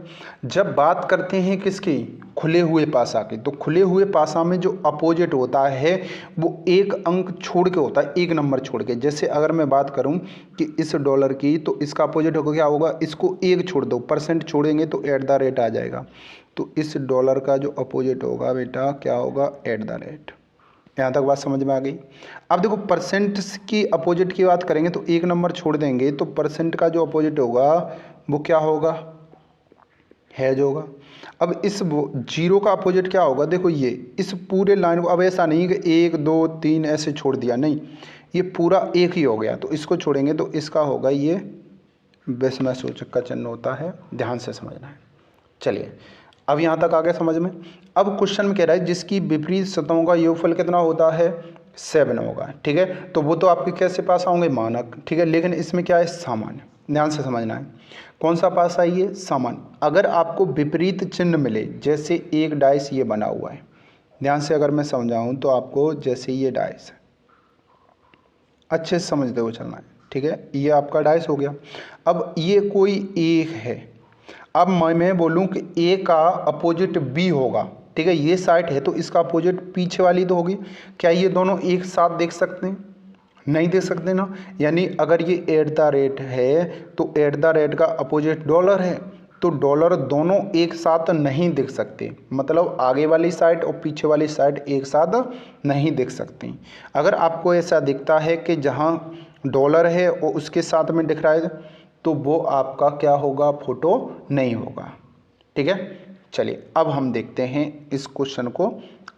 जब बात करते हैं किसकी, खुले हुए पासा की, तो खुले हुए पासा में जो अपोजिट होता है वो एक अंक छोड़ के होता है, एक नंबर छोड़ के। जैसे अगर मैं बात करूं कि इस डॉलर की, तो इसका अपोजिट होगा, क्या होगा, इसको एक छोड़ दो, परसेंट छोड़ेंगे तो एट द रेट आ जाएगा। तो इस डॉलर का जो अपोजिट होगा बेटा, क्या होगा, एट द रेट। यहाँ तक बात समझ में आ गई। अब देखो परसेंट की अपोजिट की बात करेंगे तो एक नंबर छोड़ देंगे, तो परसेंट का जो अपोजिट होगा वो क्या होगा, हैज होगा। अब इस जीरो का अपोजिट क्या होगा, देखो ये इस पूरे लाइन को, अब ऐसा नहीं कि 1 2 3 ऐसे छोड़ दिया, नहीं, ये पूरा एक ही हो गया, तो इसको छोड़ेंगे तो इसका होगा ये विस्मय सूचक का चिन्ह होता है, ध्यान से समझना है। चलिए अब यहाँ तक आ गया समझ में। अब क्वेश्चन में कह रहा है जिसकी विपरीत सतहों का योगफल कितना होता है, 7 होगा। ठीक है, तो वो तो आपके कैसे पास होंगे, मानक। ठीक है, लेकिन इसमें क्या है, सामान्य, ध्यान से समझना है। कौन सा पास है ये, सामान्य। अगर आपको विपरीत चिन्ह मिले, जैसे एक डाइस ये बना हुआ है, ध्यान से अगर मैं समझाऊं तो आपको, जैसे ये डाइस है, अच्छे से समझते हुए चलना है। ठीक है, ये आपका डाइस हो गया। अब ये कोई एक है, अब मैं बोलूं कि ए का अपोजिट बी होगा। ठीक है, ये साइड है तो इसका अपोजिट पीछे वाली तो होगी। क्या ये दोनों एक साथ देख सकते हैं, नहीं देख सकते ना। यानी अगर ये एट द रेट है तो एट द रेट का अपोजिट डॉलर है, तो डॉलर दोनों एक साथ नहीं दिख सकते, मतलब आगे वाली साइड और पीछे वाली साइड एक साथ नहीं दिख सकती। अगर आपको ऐसा दिखता है कि जहाँ डॉलर है और उसके साथ में दिख रहा है, तो वो आपका क्या होगा, फोटो नहीं होगा। ठीक है, चलिए अब हम देखते हैं इस क्वेश्चन को,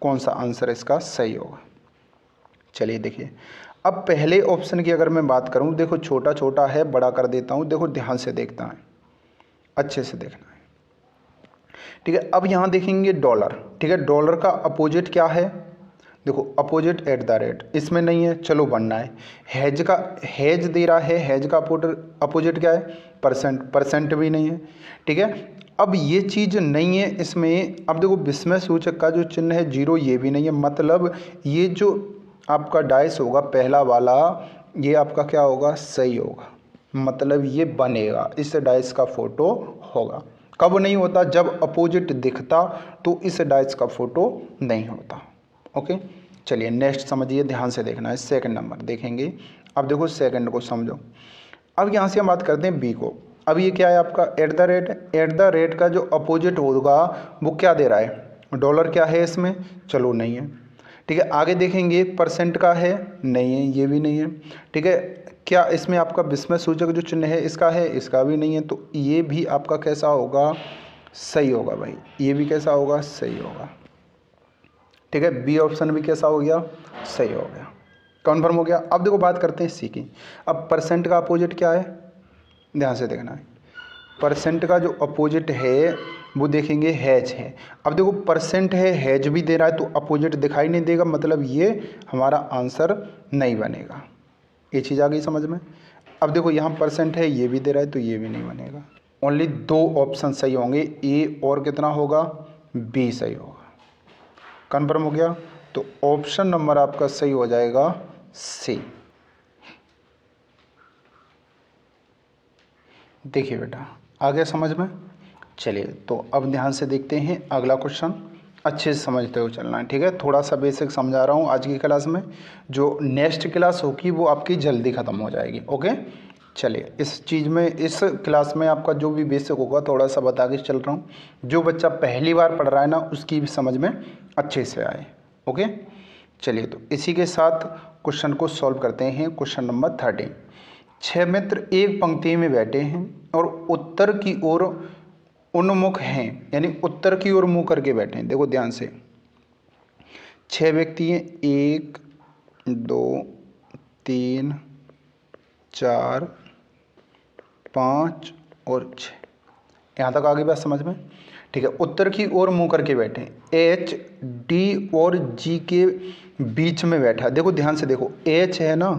कौन सा आंसर इसका सही होगा। चलिए देखिए, अब पहले ऑप्शन की अगर मैं बात करूं, देखो छोटा छोटा है, बड़ा कर देता हूं, देखो ध्यान से देखता है, अच्छे से देखना है। ठीक है, अब यहाँ देखेंगे डॉलर। ठीक है, डॉलर का अपोजिट क्या है, देखो अपोजिट एट द रेट, इसमें नहीं है, चलो बनना है। हैज का, हैज दे रहा है, हैज का अपोजिट क्या है, परसेंट भी नहीं है। ठीक है, अब ये चीज़ नहीं है इसमें। अब देखो विस्मय सूचक का जो चिन्ह है 0, ये भी नहीं है। मतलब ये जो आपका डाइस होगा पहला वाला, ये आपका क्या होगा, सही होगा। मतलब ये बनेगा, इस डाइस का फोटो होगा। कब नहीं होता, जब अपोजिट दिखता तो इस डाइस का फोटो नहीं होता। ओके, चलिए नेक्स्ट समझिए, ध्यान से देखना है। सेकंड नंबर देखेंगे। अब देखो सेकंड को समझो। अब यहाँ से हम बात करते हैं बी को। अब ये क्या है आपका, एट द रेट का जो अपोजिट होगा वो क्या दे रहा है, डॉलर क्या है इसमें, चलो नहीं है। ठीक है, आगे देखेंगे परसेंट का है, नहीं है, ये भी नहीं है। ठीक है, क्या इसमें आपका विस्मय सूचक जो चिन्ह है इसका है, इसका भी नहीं है। तो ये भी आपका कैसा होगा, सही होगा भाई। ये भी कैसा होगा, सही होगा। ठीक है, बी ऑप्शन भी कैसा हो गया, सही हो गया, कन्फर्म हो गया। अब देखो बात करते हैं सी की। अब परसेंट का अपोजिट क्या है, ध्यान से देखना है। परसेंट का जो अपोजिट है वो देखेंगे हैज है। अब देखो परसेंट है, हैज भी दे रहा है, तो अपोजिट दिखाई नहीं देगा, मतलब ये हमारा आंसर नहीं बनेगा। ये चीज़ आ गई समझ में। अब देखो यहाँ परसेंट है, ये भी दे रहा है, तो ये भी नहीं बनेगा। ओनली 2 ऑप्शन सही होंगे, ए और कितना होगा, बी सही होगा। कन्फर्म हो गया, तो ऑप्शन नंबर आपका सही हो जाएगा सी। देखिए बेटा, आ गया समझ में। चलिए तो अब ध्यान से देखते हैं अगला क्वेश्चन, अच्छे से समझते हुए चलना है। ठीक है, थोड़ा सा बेसिक समझा रहा हूँ आज की क्लास में, जो नेक्स्ट क्लास होगी वो आपकी जल्दी ख़त्म हो जाएगी। ओके, चलिए इस चीज़ में, इस क्लास में आपका जो भी बेसिक होगा थोड़ा सा बता के चल रहा हूँ। जो बच्चा पहली बार पढ़ रहा है ना, उसकी भी समझ में अच्छे से आए। ओके, चलिए तो इसी के साथ क्वेश्चन को सॉल्व करते हैं। Question number 13। 6 मित्र एक पंक्ति में बैठे हैं और उत्तर की ओर उन्मुख हैं, यानी उत्तर की ओर मुंह करके बैठे हैं। देखो ध्यान से, 6 व्यक्ति हैं, 1 2 3 4 5 और 6। यहाँ तक आगे बात समझ में। ठीक है, उत्तर की ओर मुंह करके बैठे हैं। एच डी और जी के बीच में बैठा। देखो ध्यान से देखो, एच है ना,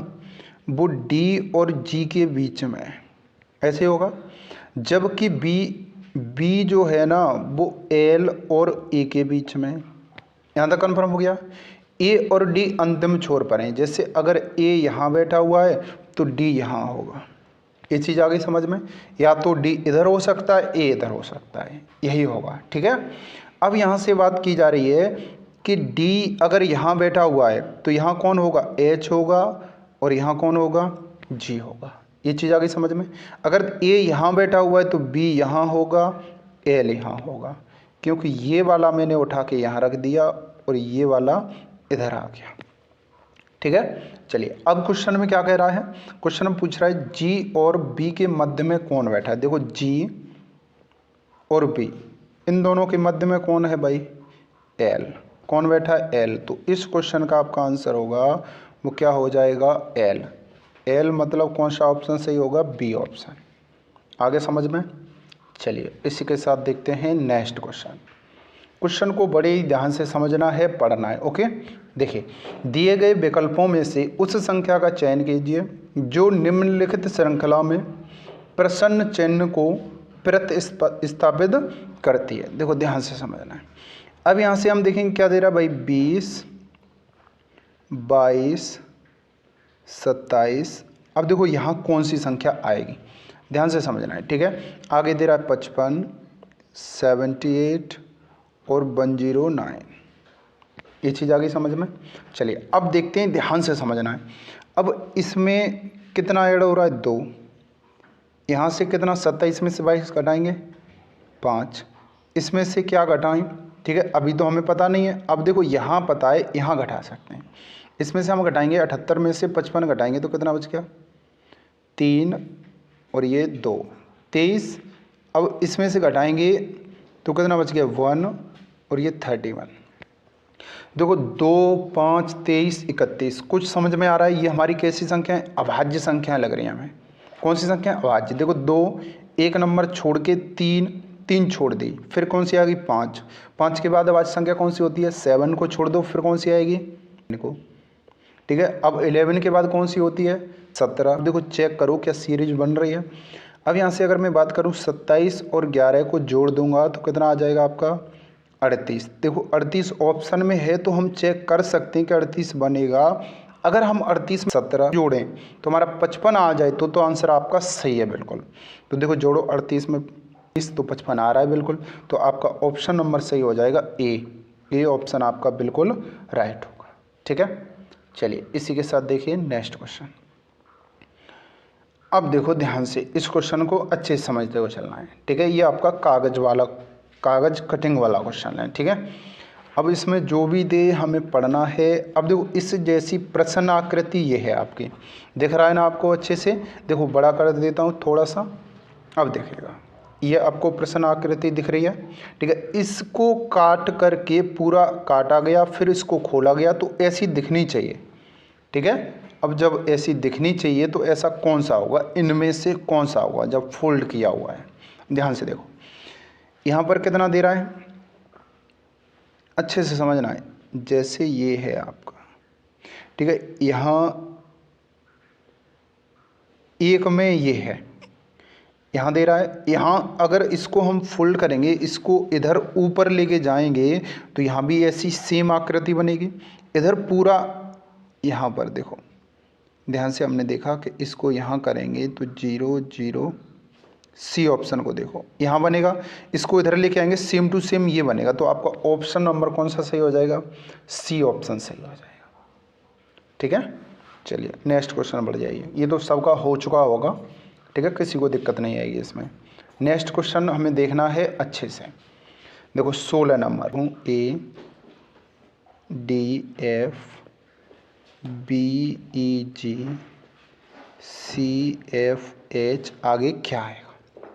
वो डी और जी के बीच में है, ऐसे होगा। जबकि बी जो है ना, वो एल और ए के बीच में है। यहाँ तक कन्फर्म हो गया। ए और डी अंतिम छोर पर हैं, जैसे अगर ए यहाँ बैठा हुआ है तो डी यहाँ होगा। ये चीज़ आ गई समझ में। या तो डी इधर हो सकता है, ए इधर हो सकता है, यही होगा। ठीक है, अब यहाँ से बात की जा रही है कि डी अगर यहाँ बैठा हुआ है तो यहाँ कौन होगा, एच होगा, और यहाँ कौन होगा, जी होगा। ये चीज़ आ गई समझ में। अगर ए यहाँ बैठा हुआ है तो बी यहाँ होगा, एल यहाँ होगा, क्योंकि ये वाला मैंने उठा के यहाँ रख दिया और ये वाला इधर आ गया। ठीक है, चलिए अब क्वेश्चन में क्या कह रहा है। क्वेश्चन में पूछ रहा है जी और बी के मध्य में कौन बैठा है। देखो जी और बी, इन दोनों के मध्य में कौन है भाई, एल। कौन बैठा है, एल। तो इस क्वेश्चन का आपका आंसर होगा वो क्या हो जाएगा, एल। एल मतलब कौन सा ऑप्शन सही होगा, बी ऑप्शन। आगे समझ में। चलिए इसी के साथ देखते हैं नेक्स्ट क्वेश्चन। क्वेश्चन को बड़े ही ध्यान से समझना है, पढ़ना है। ओके, देखिए, दिए गए विकल्पों में से उस संख्या का चयन कीजिए जो निम्नलिखित श्रृंखला में प्रश्न चिन्ह को प्रतिस्थापित करती है। देखो ध्यान से समझना है। अब यहाँ से हम देखेंगे क्या दे रहा है भाई, 20 22 27। अब देखो यहाँ कौन सी संख्या आएगी, ध्यान से समझना है। ठीक है, आगे दे रहा है 55 78 और 109। ये चीज़ आ गई समझ में। चलिए अब देखते हैं, ध्यान से समझना है। अब इसमें कितना ऐड हो रहा है, 2। यहाँ से कितना, 27 में से 22 घटाएंगे 5। इसमें से क्या घटाएं, ठीक है, अभी तो हमें पता नहीं है। अब देखो यहाँ पता है, यहाँ घटा सकते हैं। इसमें से हम घटाएंगे 78 में से 55 घटाएंगे तो कितना बच गया, 3 और ये 2, 23। अब इसमें से घटाएंगे तो कितना बच गया, 1 और ये 31। देखो 2 5 23 31। कुछ समझ में आ रहा है, ये हमारी कैसी संख्या है, अभाज्य संख्याएं लग रही हैं हमें। कौन सी संख्या, अभाज्य। देखो 2 एक नंबर छोड़ के 3 छोड़ दी, फिर कौन सी आ गई, 5 के बाद अभाज्य संख्या कौन सी होती है, 7 को छोड़ दो, फिर कौन सी आएगी, को। ठीक है, अब 11 के बाद कौन सी होती है, 17। देखो चेक करो क्या सीरीज बन रही है। अब यहाँ से अगर मैं बात करूँ 27 और 11 को जोड़ दूंगा तो कितना आ जाएगा आपका 38। देखो 38 ऑप्शन में है तो हम चेक कर सकते हैं कि 38 बनेगा। अगर हम 38 में 17 जोड़ें तो हमारा 55 आ जाए तो आंसर आपका सही है बिल्कुल। तो देखो जोड़ो 38 में 20 तो 55 आ रहा है बिल्कुल। तो आपका ऑप्शन नंबर सही हो जाएगा ए ऑप्शन आपका बिल्कुल राइट होगा। ठीक है, चलिए इसी के साथ देखिए नेक्स्ट क्वेश्चन। अब देखो ध्यान से इस क्वेश्चन को अच्छे से समझते हुए चलना है। ठीक है, ये आपका कागज कटिंग वाला क्वेश्चन है। ठीक है, अब इसमें जो भी दे हमें पढ़ना है। अब देखो इस जैसी प्रश्न आकृति ये है आपकी, दिख रहा है ना आपको अच्छे से। देखो बड़ा कर देता हूँ थोड़ा सा, अब देखिएगा ये आपको प्रश्न आकृति दिख रही है। ठीक है, इसको काट करके पूरा काटा गया फिर इसको खोला गया तो ऐसी दिखनी चाहिए। ठीक है, अब जब ऐसी दिखनी चाहिए तो ऐसा कौन सा होगा, इनमें से कौन सा होगा जब फोल्ड किया हुआ है। ध्यान से देखो यहाँ पर कितना दे रहा है, अच्छे से समझना है। जैसे ये है आपका, ठीक है, यहाँ एक में ये है, यहाँ दे रहा है। यहाँ अगर इसको हम फोल्ड करेंगे, इसको इधर ऊपर लेके जाएंगे तो यहाँ भी ऐसी सेम आकृति बनेगी। इधर पूरा यहाँ पर देखो ध्यान से, हमने देखा कि इसको यहाँ करेंगे तो 0 0 सी ऑप्शन को देखो यहाँ बनेगा। इसको इधर लेके आएंगे सेम टू सेम ये बनेगा। तो आपका ऑप्शन नंबर कौन सा सही हो जाएगा, सी ऑप्शन सही हो जाएगा। ठीक है, चलिए नेक्स्ट क्वेश्चन बढ़ जाइए। ये तो सबका हो चुका होगा, ठीक है, किसी को दिक्कत नहीं आएगी इसमें। नेक्स्ट क्वेश्चन हमें देखना है अच्छे से। देखो 16 नंबर हूँ, A D F B E G C F H, आगे क्या आएगा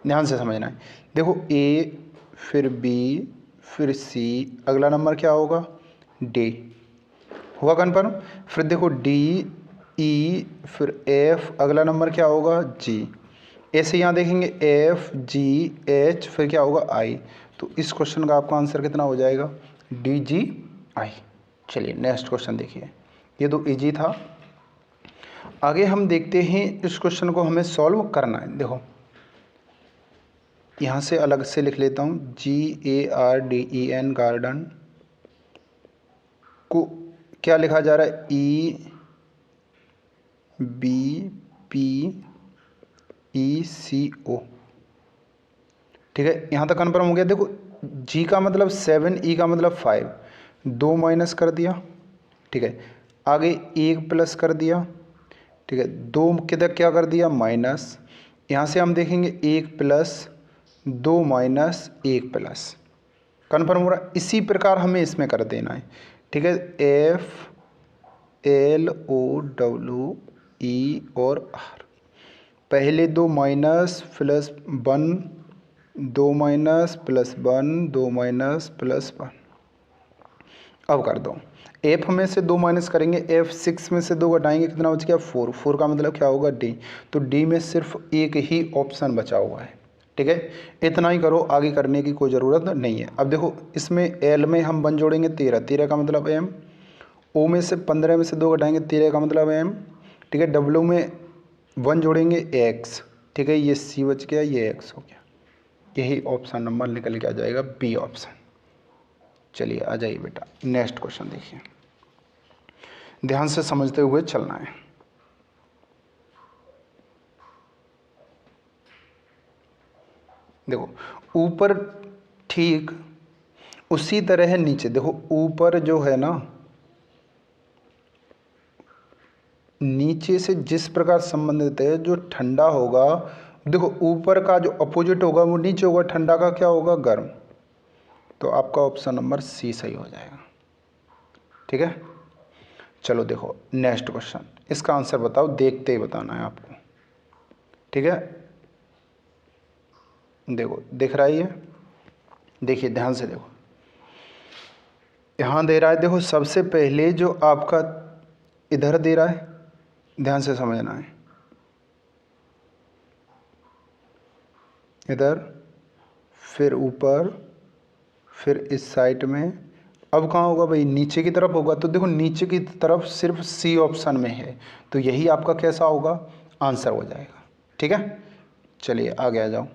ध्यान से समझना है। देखो ए फिर बी फिर सी, अगला नंबर क्या होगा डी, हुआ कन्फर्म। फिर देखो डी ई फिर एफ, अगला नंबर क्या होगा जी। ऐसे यहाँ देखेंगे एफ जी एच फिर क्या होगा आई। तो इस क्वेश्चन का आपका आंसर कितना हो जाएगा डी जी आई। चलिए नेक्स्ट क्वेश्चन देखिए, ये तो इजी था। आगे हम देखते हैं इस क्वेश्चन को हमें सॉल्व करना है। देखो यहाँ से अलग से लिख लेता हूँ, GARDEN गार्डन को क्या लिखा जा रहा है EBPECO। ठीक है, यहाँ तक कन्फर्म हो गया। देखो G का मतलब 7, E का मतलब 5, 2 माइनस कर दिया। ठीक है, आगे 1 प्लस कर दिया। ठीक है, 2 किधर क्या कर दिया माइनस। यहाँ से हम देखेंगे 1 प्लस 2 माइनस 1 प्लस, कन्फर्म हो रहा है। इसी प्रकार हमें इसमें कर देना है। ठीक है, FLOWE और R, पहले 2 minus plus 1, 2 minus plus 1, 2 minus plus 1। अब कर दो, एफ में से 2 माइनस करेंगे, F6 में से 2 घटाएंगे, कितना बच गया 4, 4 का मतलब क्या होगा डी। तो डी में सिर्फ एक ही ऑप्शन बचा हुआ है। ठीक है, इतना ही करो, आगे करने की कोई ज़रूरत नहीं है। अब देखो इसमें एल में हम 1 जोड़ेंगे 13, 13 का मतलब एम। ओ में से 15 में से 2 घटाएंगे, 13 का मतलब एम। ठीक है, डब्ल्यू में 1 जोड़ेंगे एक्स। ठीक है, ये सी बच गया, ये एक्स हो गया। यही ऑप्शन नंबर निकल के आ जाएगा बी ऑप्शन। चलिए आ जाइए बेटा, नेक्स्ट क्वेश्चन देखिए, ध्यान से समझते हुए चलना है। देखो ऊपर ठीक उसी तरह है नीचे। देखो ऊपर जो है ना, नीचे से जिस प्रकार संबंधित है, जो ठंडा होगा, देखो ऊपर का जो अपोजिट होगा वो नीचे होगा, ठंडा का क्या होगा गर्म। तो आपका ऑप्शन नंबर सी सही हो जाएगा। ठीक है, चलो देखो नेक्स्ट क्वेश्चन, इसका आंसर बताओ, देखते ही बताना है आपको। ठीक है, देखो दिख रहा है, देखिए ध्यान से देखो, यहाँ दे रहा है। देखो सबसे पहले जो आपका इधर दे रहा है, ध्यान से समझना है, इधर फिर ऊपर फिर इस साइड में। अब कहाँ होगा भाई, नीचे की तरफ होगा। तो देखो नीचे की तरफ सिर्फ सी ऑप्शन में है, तो यही आपका कैसा होगा आंसर हो जाएगा। ठीक है, चलिए आगे आ जाओ।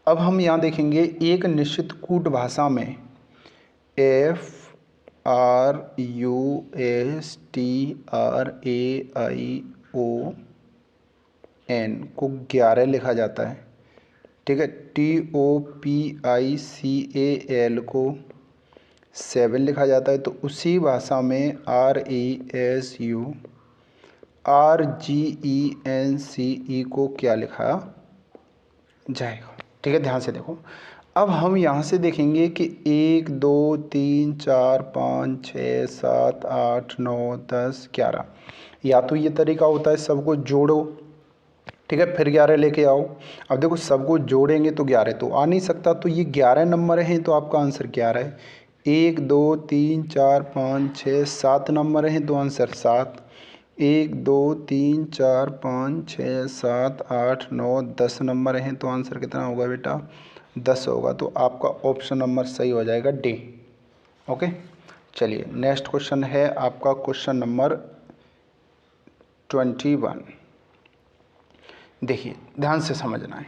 अब हम यहाँ देखेंगे एक निश्चित कूट भाषा में FRUSTRAION को 11 लिखा जाता है। ठीक है, TOPICAL को 7 लिखा जाता है। तो उसी भाषा में RESURGENCE को क्या लिखा जाएगा? ठीक है, ध्यान से देखो। अब हम यहाँ से देखेंगे कि 1 2 3 4 5 6 7 8 9 10 11, या तो ये तरीका होता है सबको जोड़ो, ठीक है, फिर 11 लेके आओ। अब देखो सबको जोड़ेंगे तो 11 तो आ नहीं सकता, तो ये 11 नंबर हैं तो आपका आंसर 11 है। 1 2 3 4 5 6 7 नंबर हैं तो आंसर 7। 1 2 3 4 5 6 7 8 9 10 नंबर हैं तो आंसर कितना होगा बेटा? 10 होगा। तो आपका ऑप्शन नंबर सही हो जाएगा डी। ओके, चलिए नेक्स्ट क्वेश्चन है आपका क्वेश्चन नंबर 21। देखिए ध्यान से समझना है।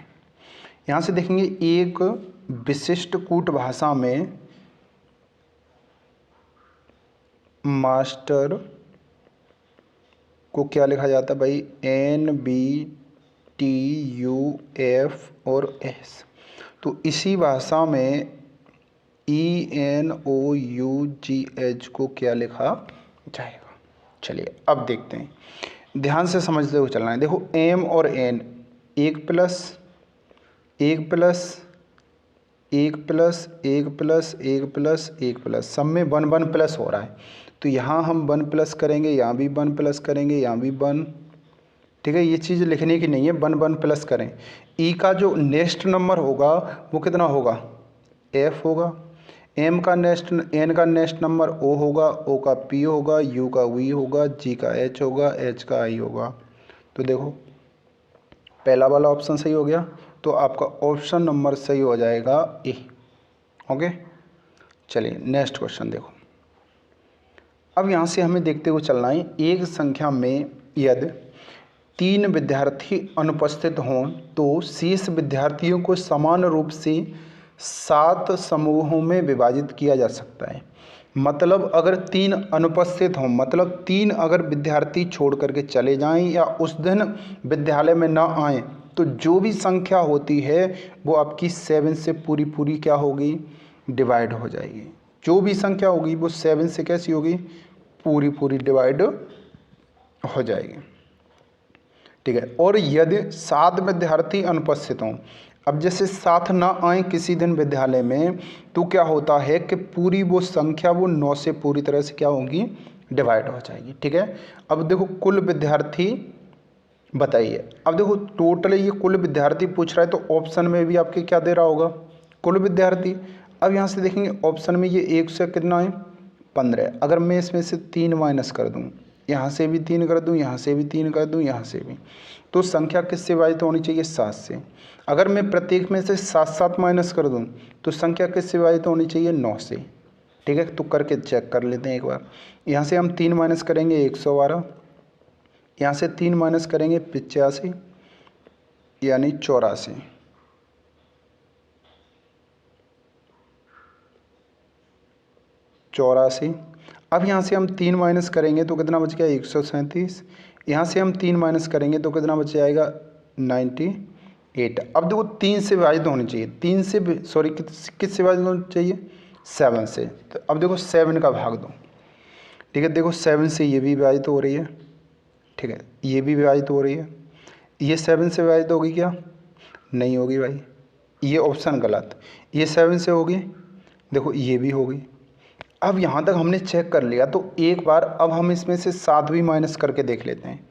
यहाँ से देखेंगे एक विशिष्ट कूट भाषा में मास्टर को क्या लिखा जाता है भाई? NBTUF और S। तो इसी भाषा में ENOUGH को क्या लिखा जाएगा? चलिए अब देखते हैं, ध्यान से समझते हुए चलना है। देखो M और N 1 plus 1 plus 1 plus 1 plus 1 plus 1 plus, सब में 1 1 प्लस हो रहा है। तो यहाँ हम 1 प्लस करेंगे, यहाँ भी 1 प्लस करेंगे, यहाँ भी 1। ठीक है, ये चीज़ लिखने की नहीं है, 1 1 प्लस करें। ई का जो नेक्स्ट नंबर होगा वो कितना होगा? F होगा। एम का नेक्स्ट, एन का नेक्स्ट नंबर O होगा, O का P होगा, U का V होगा, G का H होगा, H का I होगा। तो देखो पहला वाला ऑप्शन सही हो गया, तो आपका ऑप्शन नंबर सही हो जाएगा ए। ओके, चलिए नेक्स्ट क्वेश्चन देखो। अब यहाँ से हमें देखते हुए चलना है, एक संख्या में यदि 3 विद्यार्थी अनुपस्थित हों तो शेष विद्यार्थियों को समान रूप से 7 समूहों में विभाजित किया जा सकता है। मतलब अगर 3 अनुपस्थित हों, मतलब 3 अगर विद्यार्थी छोड़ करके चले जाएं या उस दिन विद्यालय में ना आएं, तो जो भी संख्या होती है वो आपकी 7 से पूरी पूरी क्या होगी? डिवाइड हो जाएगी। जो भी संख्या होगी वो 7 से कैसी होगी? पूरी पूरी डिवाइड हो जाएगी। ठीक है, और यदि 7 विद्यार्थी अनुपस्थित हों, अब जैसे 7 ना आए किसी दिन विद्यालय में, तो क्या होता है कि पूरी वो संख्या वो 9 से पूरी तरह से क्या होगी? डिवाइड हो जाएगी। ठीक है, अब देखो कुल विद्यार्थी बताइए। अब देखो टोटल ये कुल विद्यार्थी पूछ रहा है, तो ऑप्शन में भी आपके क्या दे रहा होगा? कुल विद्यार्थी। अब यहाँ से देखेंगे ऑप्शन में ये 1 से कितना है? 15। अगर मैं इसमें से 3 माइनस कर दूँ, यहाँ से भी 3 कर दूँ, यहाँ से भी 3 कर दूँ, यहाँ से भी, तो संख्या किससे विभाजित होनी चाहिए? 7 से। अगर मैं प्रत्येक में से 7 7 माइनस कर दूँ तो संख्या किससे विभाजित होनी चाहिए? 9 से। ठीक है, तो करके चेक कर लेते हैं एक बार। यहाँ से हम 3 माइनस करेंगे 112, यहाँ से 3 माइनस करेंगे 85 यानी 84, अब यहाँ से हम 3 माइनस करेंगे तो कितना बच गया? 137। यहाँ से हम 3 माइनस करेंगे तो कितना बच जाएगा? 98। अब देखो 3 से विभाजित होनी चाहिए, 3 से सॉरी किस से विभाजित होनी चाहिए? 7 से। तो अब देखो 7 का भाग दो। ठीक है, देखो 7 से ये भी विभाजित हो रही है, ठीक है, ये भी विभाजित हो रही है। ये 7 से विभाजित होगी क्या? नहीं होगी भाई, ये ऑप्शन गलत। ये 7 से होगी, देखो ये भी होगी। अब यहाँ तक हमने चेक कर लिया, तो एक बार अब हम इसमें से 7 भी माइनस करके देख लेते हैं।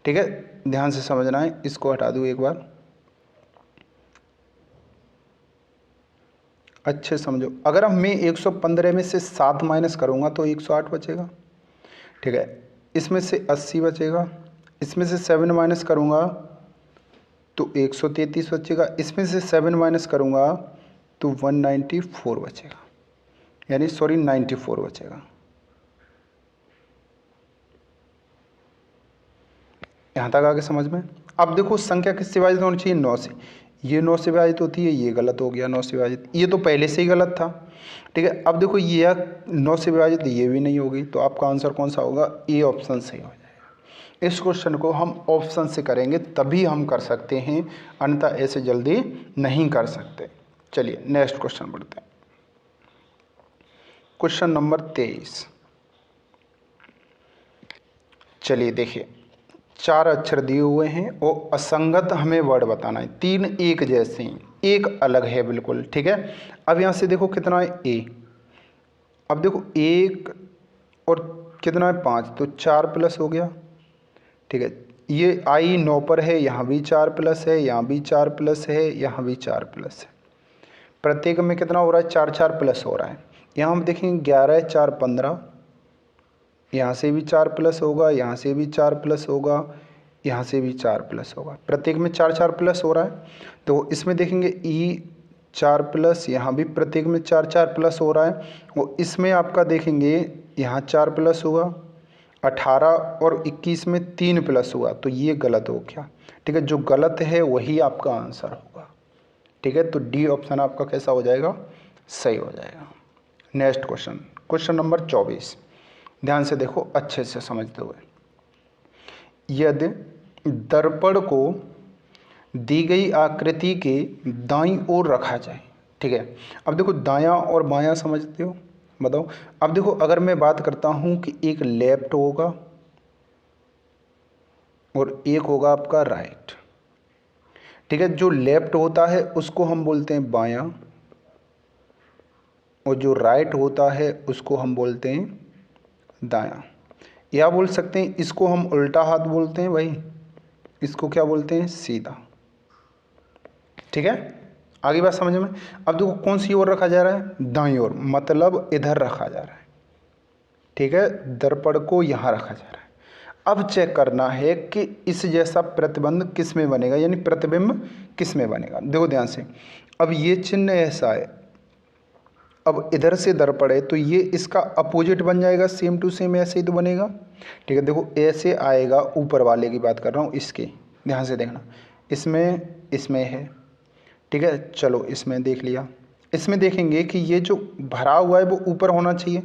ठीक है, ध्यान से समझना है, इसको हटा दूँ एक बार, अच्छे समझो। अगर अब मैं 115 में से 7 माइनस करूँगा तो 108 बचेगा। ठीक है, इसमें से 80 बचेगा, इसमें से 7 माइनस करूँगा तो 133 बचेगा, इसमें से 7 माइनस करूँगा तो 194 बचेगा, यानी सॉरी 94 बचेगा। यहाँ तक आगे समझ में। अब देखो संख्या किससे विभाजित होनी चाहिए, 9 से। ये 9 से विभाजित होती है, ये गलत हो गया 9 से विभाजित, ये तो पहले से ही गलत था। ठीक है, अब देखो ये 9 से विभाजित, ये भी नहीं होगी, तो आपका आंसर कौन सा होगा, ए ऑप्शन सही हो जाएगा। इस क्वेश्चन को हम ऑप्शन से करेंगे तभी हम कर सकते हैं, अन्यथा ऐसे जल्दी नहीं कर सकते। चलिए नेक्स्ट क्वेश्चन बढ़ते हैं। Question number 23। चलिए देखिए, 4 अक्षर दिए हुए हैं और असंगत हमें वर्ड बताना है। 3 एक जैसे हैं, एक अलग है बिल्कुल। ठीक है, अब यहाँ से देखो कितना है, ए। अब देखो 1 और कितना है 5, तो 4 प्लस हो गया। ठीक है, ये आई 9 पर है, यहाँ भी 4 प्लस है, यहाँ भी 4 प्लस है, यहाँ भी 4 प्लस है। प्रत्येक में कितना हो रहा है, 4 4 प्लस हो रहा है। यहाँ हम देखेंगे 11 4 15, यहाँ से भी 4 प्लस होगा, यहाँ से भी 4 प्लस होगा, यहाँ से भी 4 प्लस होगा। प्रत्येक में 4 4 प्लस हो रहा है। तो इसमें देखेंगे ई 4 प्लस, यहाँ भी प्रत्येक में 4 4 प्लस हो रहा है। और इसमें आपका देखेंगे यहाँ 4 प्लस हुआ, 18 और 21 में 3 प्लस हुआ, तो ये गलत हो गया। ठीक है, जो गलत है वही आपका आंसर होगा। ठीक है, तो डी ऑप्शन आपका कैसा हो जाएगा, सही हो जाएगा। Next question, question number 24। ध्यान से देखो, अच्छे से समझते हुए। यदि दर्पण को दी गई आकृति के दाईं ओर रखा जाए। ठीक है, अब देखो दायां और बायां समझते हो, बताओ। अब देखो अगर मैं बात करता हूं कि एक लेफ्ट होगा और एक होगा आपका राइट। ठीक है, जो लेफ्ट होता है उसको हम बोलते हैं बायां, और जो राइट होता है उसको हम बोलते हैं दायां। या बोल सकते हैं इसको हम उल्टा हाथ बोलते हैं भाई, इसको क्या बोलते हैं, सीधा। ठीक है, आगे बात समझ में। अब देखो कौन सी ओर रखा जा रहा है, दाईं ओर, मतलब इधर रखा जा रहा है। ठीक है, दर्पण को यहाँ रखा जा रहा है। अब चेक करना है कि इस जैसा प्रतिबंध किस में बनेगा, यानी प्रतिबिंब किस में बनेगा। देखो ध्यान से, अब ये चिन्ह ऐसा है, अब इधर से दर्पण है तो ये इसका अपोजिट बन जाएगा, सेम टू सेम ऐसे ही तो बनेगा। ठीक है, देखो ऐसे आएगा, ऊपर वाले की बात कर रहा हूँ, इसके ध्यान से देखना, इसमें है। ठीक है, चलो इसमें देख लिया। इसमें देखेंगे कि ये जो भरा हुआ है वो ऊपर होना चाहिए,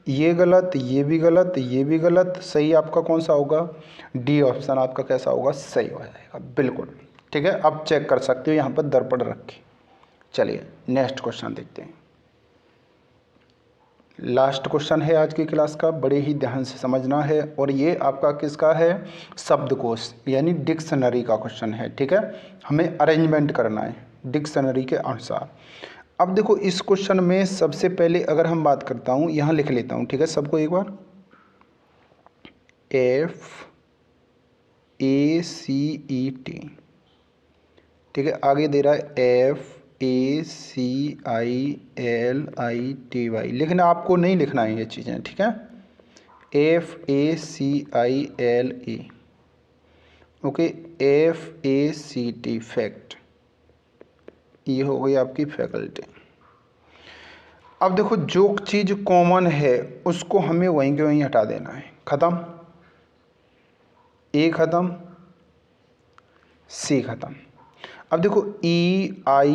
ये गलत, ये भी गलत, ये भी गलत। सही आपका कौन सा होगा, डी ऑप्शन आपका कैसा होगा, सही हो जाएगा बिल्कुल। ठीक है, अब चेक कर सकते हो यहाँ पर दर्पण रख के। चलिए नेक्स्ट क्वेश्चन देखते हैं। लास्ट क्वेश्चन है आज की क्लास का, बड़े ही ध्यान से समझना है। और ये आपका किसका है, शब्दकोश यानी डिक्शनरी का क्वेश्चन है। ठीक है, हमें अरेंजमेंट करना है डिक्शनरी के अनुसार। अब देखो इस क्वेश्चन में सबसे पहले अगर हम बात करता हूँ, यहाँ लिख लेता हूँ। ठीक है, सबको एक बार, FACET। ठीक है, आगे दे रहा है FACILITY। लिखना आपको नहीं लिखना है ये चीज़ें। ठीक है, FACILE, ओके, FACT, फैक्ट, ये हो गई आपकी फैकल्टी। अब देखो जो चीज़ कॉमन है उसको हमें वहीं के वहीं हटा देना है, ख़त्म, ए ख़त्म, सी ख़त्म। अब देखो EIITL,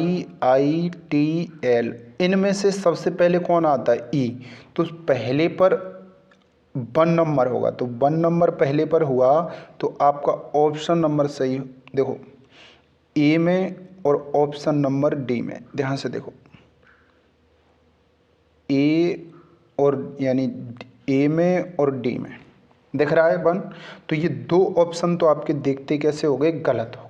इनमें से सबसे पहले कौन आता है, ई, तो पहले पर 1 नंबर होगा, तो 1 नंबर पहले पर हुआ, तो आपका ऑप्शन नंबर सही। देखो ए में और ऑप्शन नंबर डी में, ध्यान से देखो, ए और यानी ए में और डी में दिख रहा है 1, तो ये 2 ऑप्शन तो आपके देखते कैसे हो गए, गलत हो गए।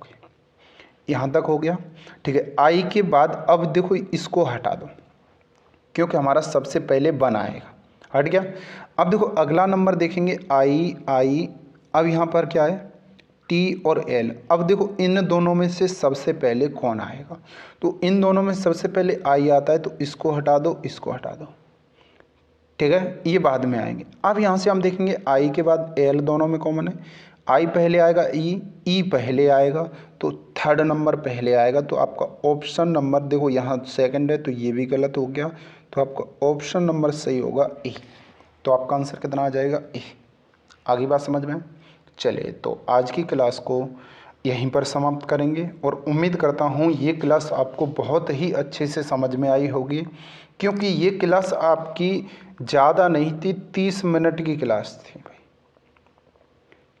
यहाँ तक हो गया। ठीक है, आई के बाद अब देखो इसको हटा दो, क्योंकि हमारा सबसे पहले 1 आएगा, हट गया। अब देखो अगला नंबर देखेंगे आई, अब यहाँ पर क्या है, टी और एल। अब देखो इन दोनों में से सबसे पहले कौन आएगा, तो इन दोनों में सबसे पहले आई आता है, तो इसको हटा दो, इसको हटा दो। ठीक है, ये बाद में आएंगे। अब यहाँ से हम देखेंगे आई के बाद एल दोनों में कॉमन है, आई पहले आएगा, ई पहले आएगा, तो 3rd नंबर पहले आएगा। तो आपका ऑप्शन नंबर देखो यहाँ 2nd है, तो ये भी गलत हो गया, तो आपका ऑप्शन नंबर सही होगा ए। तो आपका आंसर कितना आ जाएगा, ए। आगे बात समझ में। चलिए तो आज की क्लास को यहीं पर समाप्त करेंगे और उम्मीद करता हूँ ये क्लास आपको बहुत ही अच्छे से समझ में आई होगी, क्योंकि ये क्लास आपकी ज़्यादा नहीं थी, 30 मिनट की क्लास थी भाई।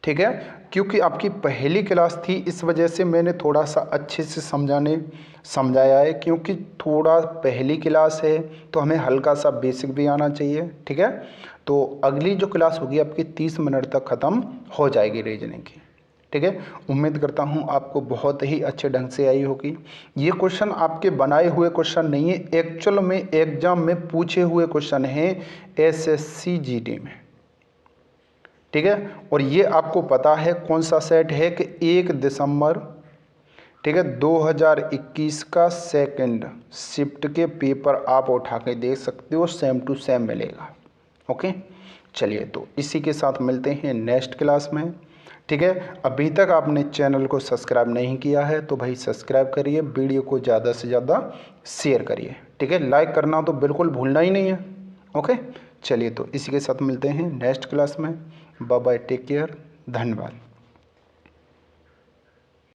ठीक है, क्योंकि आपकी पहली क्लास थी, इस वजह से मैंने थोड़ा सा अच्छे से समझाया है, क्योंकि थोड़ा पहली क्लास है तो हमें हल्का सा बेसिक भी आना चाहिए। ठीक है, तो अगली जो क्लास होगी आपकी 30 मिनट तक ख़त्म हो जाएगी रीजनिंग की। ठीक है, उम्मीद करता हूँ आपको बहुत ही अच्छे ढंग से आई होगी। ये क्वेश्चन आपके बनाए हुए क्वेश्चन नहीं है, एक्चुअल में एग्जाम में पूछे हुए क्वेश्चन हैं SSC GD में। ठीक है, और ये आपको पता है कौन सा सेट है कि 1 दिसंबर, ठीक है, 2021 का सेकंड शिफ्ट के पेपर आप उठा के देख सकते हो, सेम टू सेम मिलेगा। ओके, चलिए तो इसी के साथ मिलते हैं नेक्स्ट क्लास में। ठीक है, अभी तक आपने चैनल को सब्सक्राइब नहीं किया है तो भाई सब्सक्राइब करिए, वीडियो को ज़्यादा से ज़्यादा शेयर करिए। ठीक है, लाइक करना तो बिल्कुल भूलना ही नहीं है। ओके, चलिए तो इसी के साथ मिलते हैं नेक्स्ट क्लास में। बाय बाय, टेक केयर, धन्यवाद।